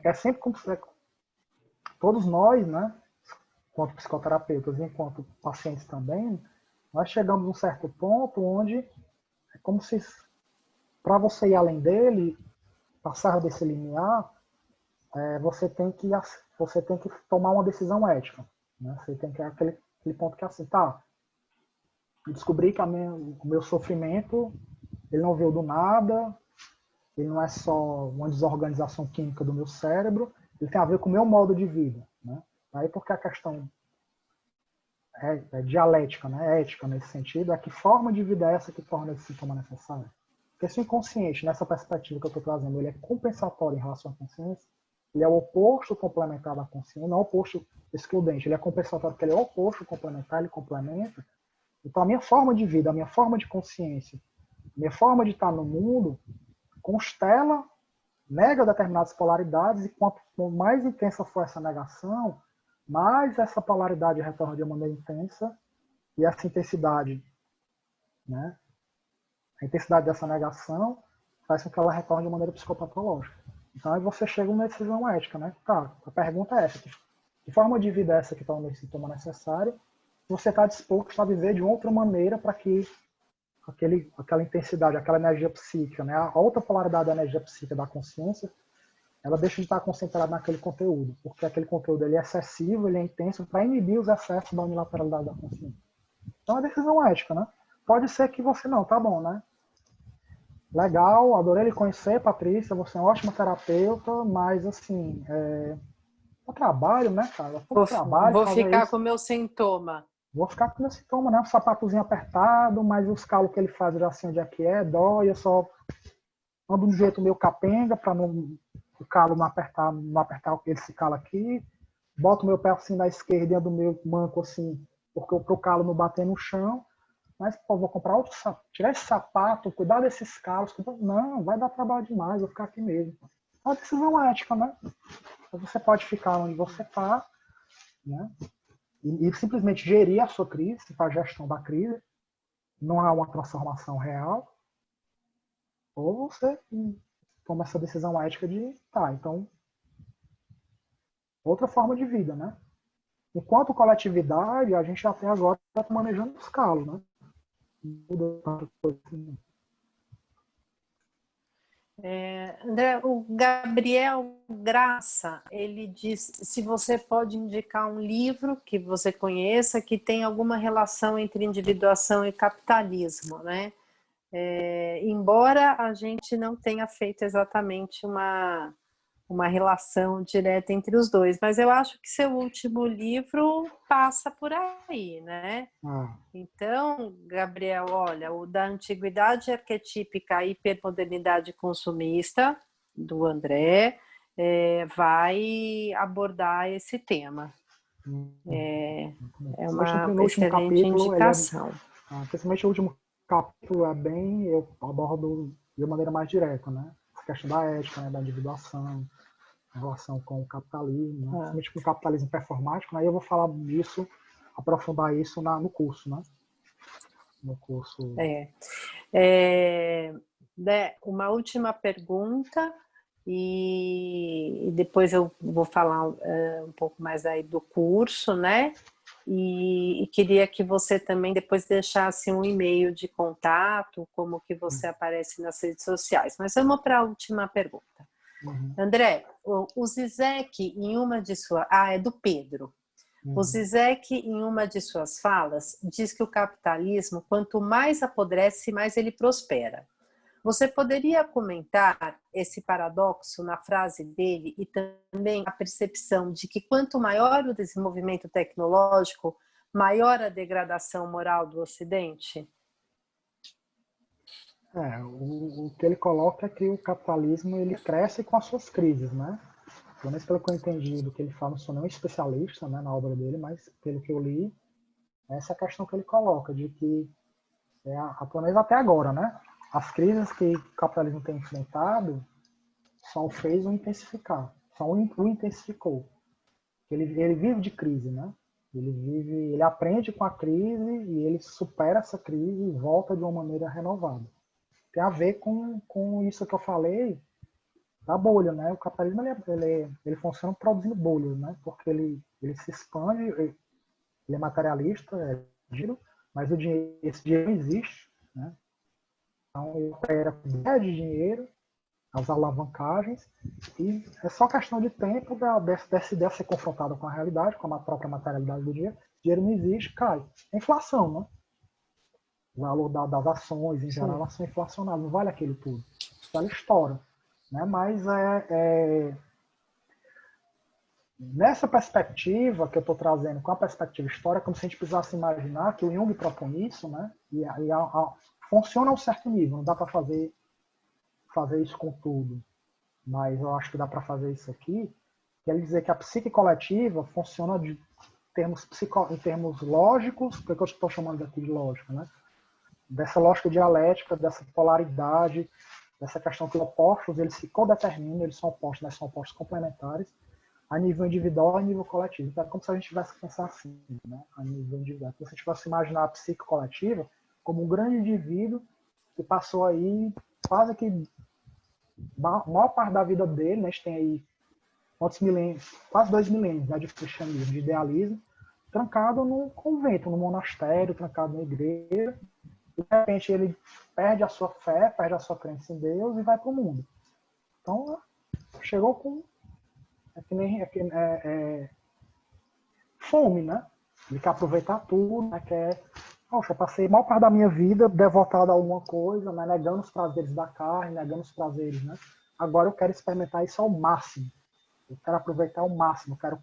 É sempre como todos nós, né? Enquanto psicoterapeutas, enquanto pacientes também, nós chegamos a um certo ponto onde é como se, para você ir além dele, passar desse limiar, você tem que tomar uma decisão ética. Né? Você tem que aquele ponto que é assim, tá, eu descobri que o meu sofrimento, ele não veio do nada, ele não é só uma desorganização química do meu cérebro, ele tem a ver com o meu modo de vida. Né? Aí porque a questão é dialética, né? É ética nesse sentido, é que forma de vida é essa que torna esse sintoma necessário? Porque se o inconsciente, nessa perspectiva que eu estou trazendo, ele é compensatório em relação à consciência, ele é o oposto complementar da consciência, não é o oposto excludente, ele é compensatório porque ele é o oposto complementar, ele complementa. Então a minha forma de vida, a minha forma de consciência, a minha forma de estar no mundo, constela, nega determinadas polaridades, e quanto mais intensa for essa negação, mais essa polaridade retorna de uma maneira intensa, e essa intensidade, né, a intensidade dessa negação faz com que ela retorne de maneira psicopatológica. Então aí você chega a uma decisão ética, né? Tá, a pergunta é essa, que forma de vida é essa que torna esse sintoma necessário? Você está disposto a viver de outra maneira para que aquela intensidade, aquela energia psíquica, né? A outra polaridade da energia psíquica da consciência, ela deixa de estar concentrada naquele conteúdo, porque aquele conteúdo ele é excessivo, ele é intenso para inibir os excessos da unilateralidade da consciência. Então é uma decisão ética, né? Pode ser que você não, tá bom, né? Legal, adorei lhe conhecer, Patrícia, você é uma ótima terapeuta, mas assim, o trabalho, né, cara? O trabalho, Vou fazer ficar isso. com o meu sintoma. Vou ficar com o meu sintoma, né? Um sapatozinho apertado, mas os calos que ele faz já assim onde é que dói, eu só ando de um jeito meio capenga para o calo não apertar esse calo aqui. Boto meu pé assim da esquerda do meu manco assim, porque pro calo não bater no chão. Mas, pô, vou comprar outro sapato, tirar esse sapato, cuidar desses calos. Não, vai dar trabalho demais, vou ficar aqui mesmo. É uma decisão ética, né? Você pode ficar onde você está, né? E simplesmente gerir a sua crise, a gestão da crise. Não há uma transformação real. Ou você toma essa decisão ética de, tá, então, outra forma de vida, né? Enquanto coletividade, a gente até agora está manejando os calos, né? André, o Gabriel Graça, ele diz se você pode indicar um livro que você conheça que tem alguma relação entre individuação e capitalismo, né? Embora a gente não tenha feito exatamente uma relação direta entre os dois, mas eu acho que seu último livro passa por aí, né? Então, Gabriel, olha, o da Antiguidade Arquetípica à Hipermodernidade Consumista, do André, vai abordar esse tema. É uma excelente indicação. Principalmente o último capítulo eu abordo de maneira mais direta, né? A questão da ética, né? Da individuação, em relação com o capitalismo, né? Principalmente com o capitalismo performático, né? Eu vou falar disso, aprofundar isso no curso, né? No curso. Uma última pergunta e depois eu vou falar um pouco mais aí do curso, né? e queria que você também depois deixasse um e-mail de contato, como que você aparece nas redes sociais. Mas vamos para a última pergunta. Uhum. André, o Zizek, em uma de suas... é do Pedro. O Zizek, em uma de suas falas, diz que o capitalismo, quanto mais apodrece, mais ele prospera. Você poderia comentar esse paradoxo na frase dele e também a percepção de que quanto maior o desenvolvimento tecnológico, maior a degradação moral do Ocidente? O que ele coloca é que o capitalismo ele cresce com as suas crises, né? Pelo menos pelo que eu entendi do que ele fala, não sou nenhum especialista, né, na obra dele, mas pelo que eu li, essa é a questão que ele coloca, de que, pelo menos até agora, né, as crises que o capitalismo tem enfrentado só o fez o intensificar, só o intensificou. Ele vive de crise, né? Ele aprende com a crise e ele supera essa crise e volta de uma maneira renovada. Tem a ver com isso que eu falei da bolha, né? O capitalismo ele funciona produzindo bolhas, né? Porque ele se expande, ele é materialista, é giro, mas esse dinheiro não existe, né? Então ele opera com ideia de dinheiro, as alavancagens, e é só questão de tempo dessa ideia ser confrontada com a realidade, com a própria materialidade do dinheiro. O dinheiro não existe, cai. É inflação, né? O valor das ações, em geral, elas são inflacionadas, não vale aquilo tudo. Ela estoura. Né? Mas nessa perspectiva que eu estou trazendo, com a perspectiva histórica, como se a gente precisasse imaginar que o Jung propõe isso, né? Funciona a um certo nível, não dá para fazer isso com tudo, mas eu acho que dá para fazer isso aqui. Quer dizer que a psique coletiva funciona em termos lógicos, porque eu estou chamando aqui de lógica, né? Dessa lógica dialética, dessa polaridade, dessa questão que opostos eles se codeterminam, eles são opostos, mas são opostos complementares, a nível individual e a nível coletivo. Então é como se a gente tivesse que pensar assim, né? A nível individual. Se você tivesse que imaginar a psique coletiva como um grande indivíduo que passou aí quase que a maior parte da vida dele, né? A gente tem aí quantos milênios, quase 2 milênios, né, de cristianismo, de idealismo, trancado num convento, num monastério, trancado na igreja. E, de repente, ele perde a sua fé, perde a sua crença em Deus e vai para o mundo. Então, chegou com fome, né? Ele quer aproveitar tudo, né? Poxa, eu passei a maior parte da minha vida devotado a alguma coisa, né? Negando os prazeres da carne, negando os prazeres, né? Agora eu quero experimentar isso ao máximo. Eu quero aproveitar ao máximo. Quero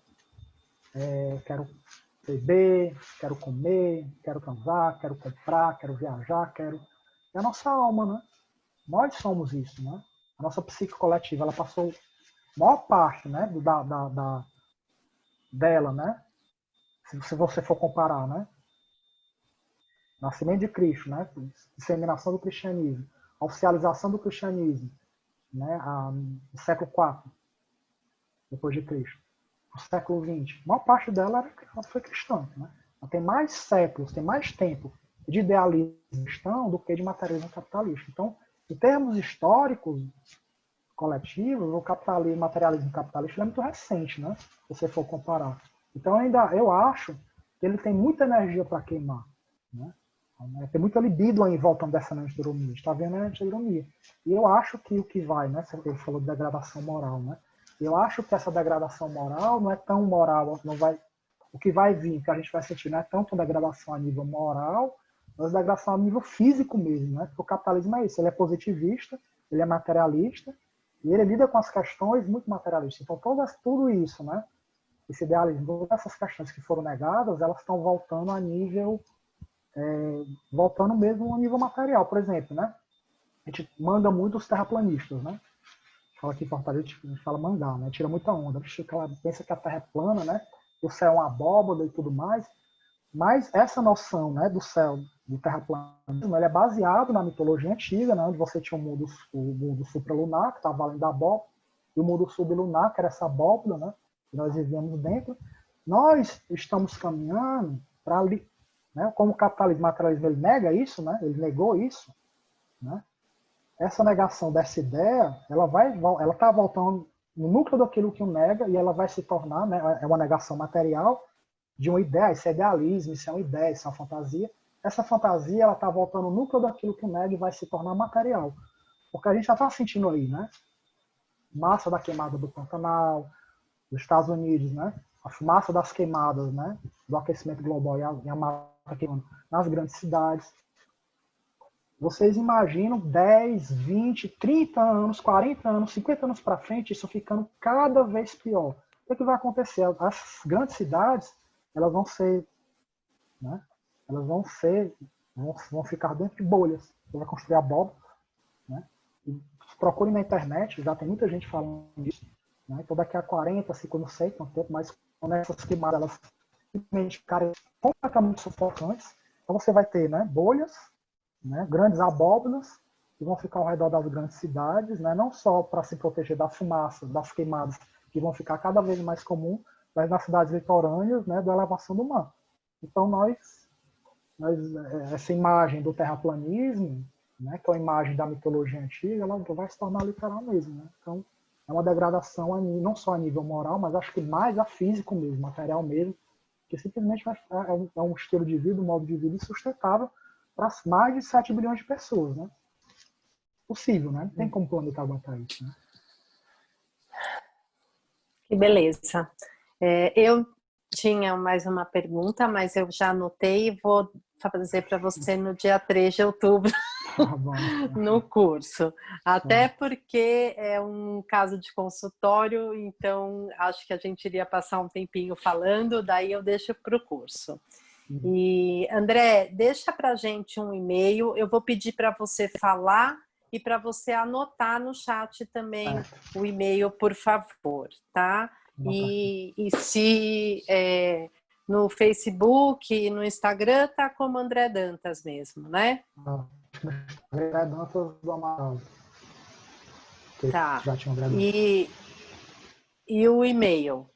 beber, quero comer, quero transar, quero comprar, quero viajar, É a nossa alma, né? Nós somos isso, né? A nossa psique coletiva, ela passou a maior parte, né, dela, né? Se você for comparar, né? Nascimento de Cristo, né? Disseminação do cristianismo, a oficialização do cristianismo, né? No século IV depois de Cristo, no século XX, a maior parte dela foi cristã, né? Ela tem mais séculos, tem mais tempo de idealismo cristão do que de materialismo capitalista. Então, em termos históricos coletivos, o materialismo capitalista é muito recente, né? Se você for comparar. Então, eu acho que ele tem muita energia para queimar, né? Tem muita libido aí voltando dessa antidomia. Está vendo a antidomia. E eu acho que o que vai, né? Ele falou de degradação moral, né? Eu acho que essa degradação moral não é tão moral, o que vai vir, o que a gente vai sentir, não é tanto degradação a nível moral, mas degradação a nível físico mesmo, né? Porque o capitalismo é isso, ele é positivista, ele é materialista, e ele lida com as questões muito materialistas. Então, tudo isso, né? Esse idealismo, todas essas questões que foram negadas, elas estão voltando a nível voltando mesmo a nível material. Por exemplo, né? A gente manda muito os terraplanistas, né? Fala aqui em Fortaleza, a gente fala mandar, né? Tira muita onda. Ela pensa que a Terra é plana, né? O céu é uma abóbora e tudo mais. Mas essa noção, né, do céu, do terraplanismo, ele é baseado na mitologia antiga, né? Onde você tinha o mundo supralunar, que estava além da abóbora, e o mundo sublunar, que era essa abóbora, né? Que nós vivíamos dentro. Nós estamos caminhando para ali, né? Como o capitalismo, materialismo, ele nega isso, né? Ele negou isso, né? Essa negação dessa ideia, ela está voltando no núcleo daquilo que o nega e ela vai se tornar, né? É uma negação material de uma ideia, isso é idealismo, isso é uma ideia, isso é uma fantasia. Essa fantasia, ela está voltando no núcleo daquilo que o MEG vai se tornar material. Porque a gente já está sentindo aí, né? Massa da queimada do Pantanal, dos Estados Unidos, né? A fumaça das queimadas, né? Do aquecimento global e a mata queimando nas grandes cidades. Vocês imaginam 10, 20, 30 anos, 40 anos, 50 anos para frente, isso ficando cada vez pior. O que vai acontecer? As grandes cidades, elas vão ser, né? Elas vão ficar dentro de bolhas. Você vai construir abóbora, né? E procure na internet, já tem muita gente falando disso, né? Então daqui a 40, 50, não sei quanto tempo, mas quando essas queimadas elas simplesmente ficarem completamente sufocantes, então você vai ter, né, bolhas, né, grandes abóboras que vão ficar ao redor das grandes cidades, né, não só para se proteger da fumaça, das queimadas que vão ficar cada vez mais comum, mas nas cidades litorâneas, né, da elevação do mar. Então essa imagem do terraplanismo, né, que é uma imagem da mitologia antiga, ela vai se tornar literal mesmo, né? Então é uma degradação não só a nível moral, mas acho que mais a físico mesmo, material mesmo, que simplesmente é um estilo de vida, um modo de vida insustentável para mais de 7 bilhões de pessoas, né? Possível, né? Não tem como o planeta aguentar isso, né? Que beleza. Eu tinha mais uma pergunta, mas eu já anotei e vou fazer para você no dia 3 de outubro. Tá bom. No curso. Até porque é um caso de consultório, então acho que a gente iria passar um tempinho falando, daí eu deixo para o curso. E André, deixa para a gente um e-mail, eu vou pedir para você falar e para você anotar no chat também o e-mail, por favor, tá? E se no Facebook e no Instagram tá como André Dantas mesmo, né? André Dantas do Amaral. Tá. Já tinha André Dantas. E o e-mail?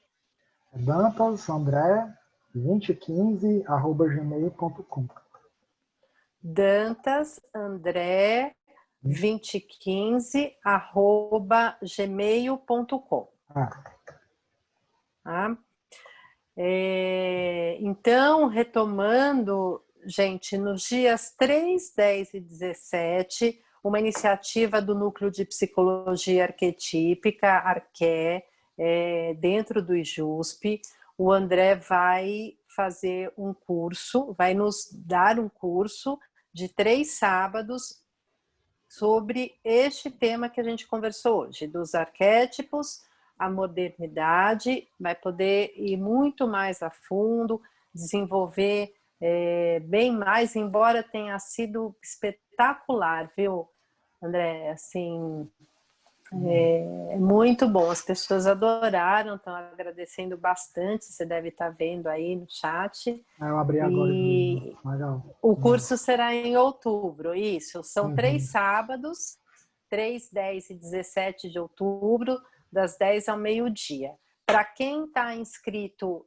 dantasandré2015@gmail.com. dantasandré2015@gmail.com. Tá? Então, retomando, gente, nos dias 3, 10 e 17, uma iniciativa do Núcleo de Psicologia Arquetípica, ARQE, dentro do IJUSP, o André vai fazer um curso, vai nos dar um curso de 3 sábados sobre este tema que a gente conversou hoje, dos arquétipos, a modernidade, vai poder ir muito mais a fundo, desenvolver bem mais, embora tenha sido espetacular, viu, André? Assim, muito bom, as pessoas adoraram, estão agradecendo bastante, você deve estar vendo aí no chat. Eu abri agora. Legal. O curso será em outubro, isso, são 3 sábados, 3, 10 e 17 de outubro, das 10 ao meio-dia. Para quem está inscrito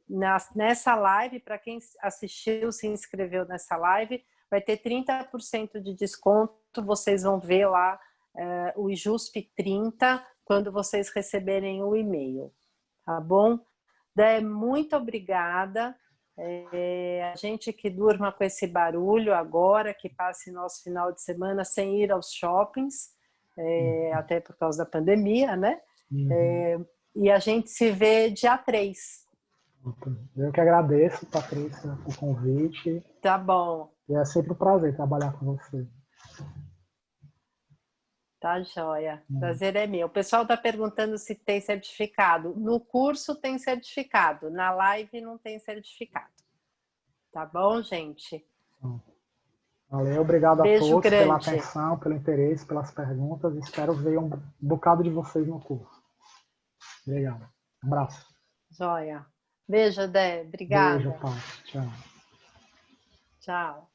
nessa live, para quem assistiu, se inscreveu nessa live, vai ter 30% de desconto, vocês vão ver lá o IJUSP 30, quando vocês receberem o e-mail, tá bom? Dé, muito obrigada. A gente que durma com esse barulho agora, que passe nosso final de semana sem ir aos shoppings, até por causa da pandemia, né? E a gente se vê dia 3. Eu que agradeço, Patrícia, o convite. Tá bom. E é sempre um prazer trabalhar com você. Tá joia. Prazer é meu. O pessoal está perguntando se tem certificado. No curso tem certificado, na live não tem certificado. Tá bom, gente? Valeu, obrigado Beijo a todos grande. pela atenção, pelo interesse, pelas perguntas. Espero ver um bocado de vocês no curso. Obrigado. Um abraço. Joia. Beijo, Dé. Obrigada. Beijo, Paty. Tchau. Tchau.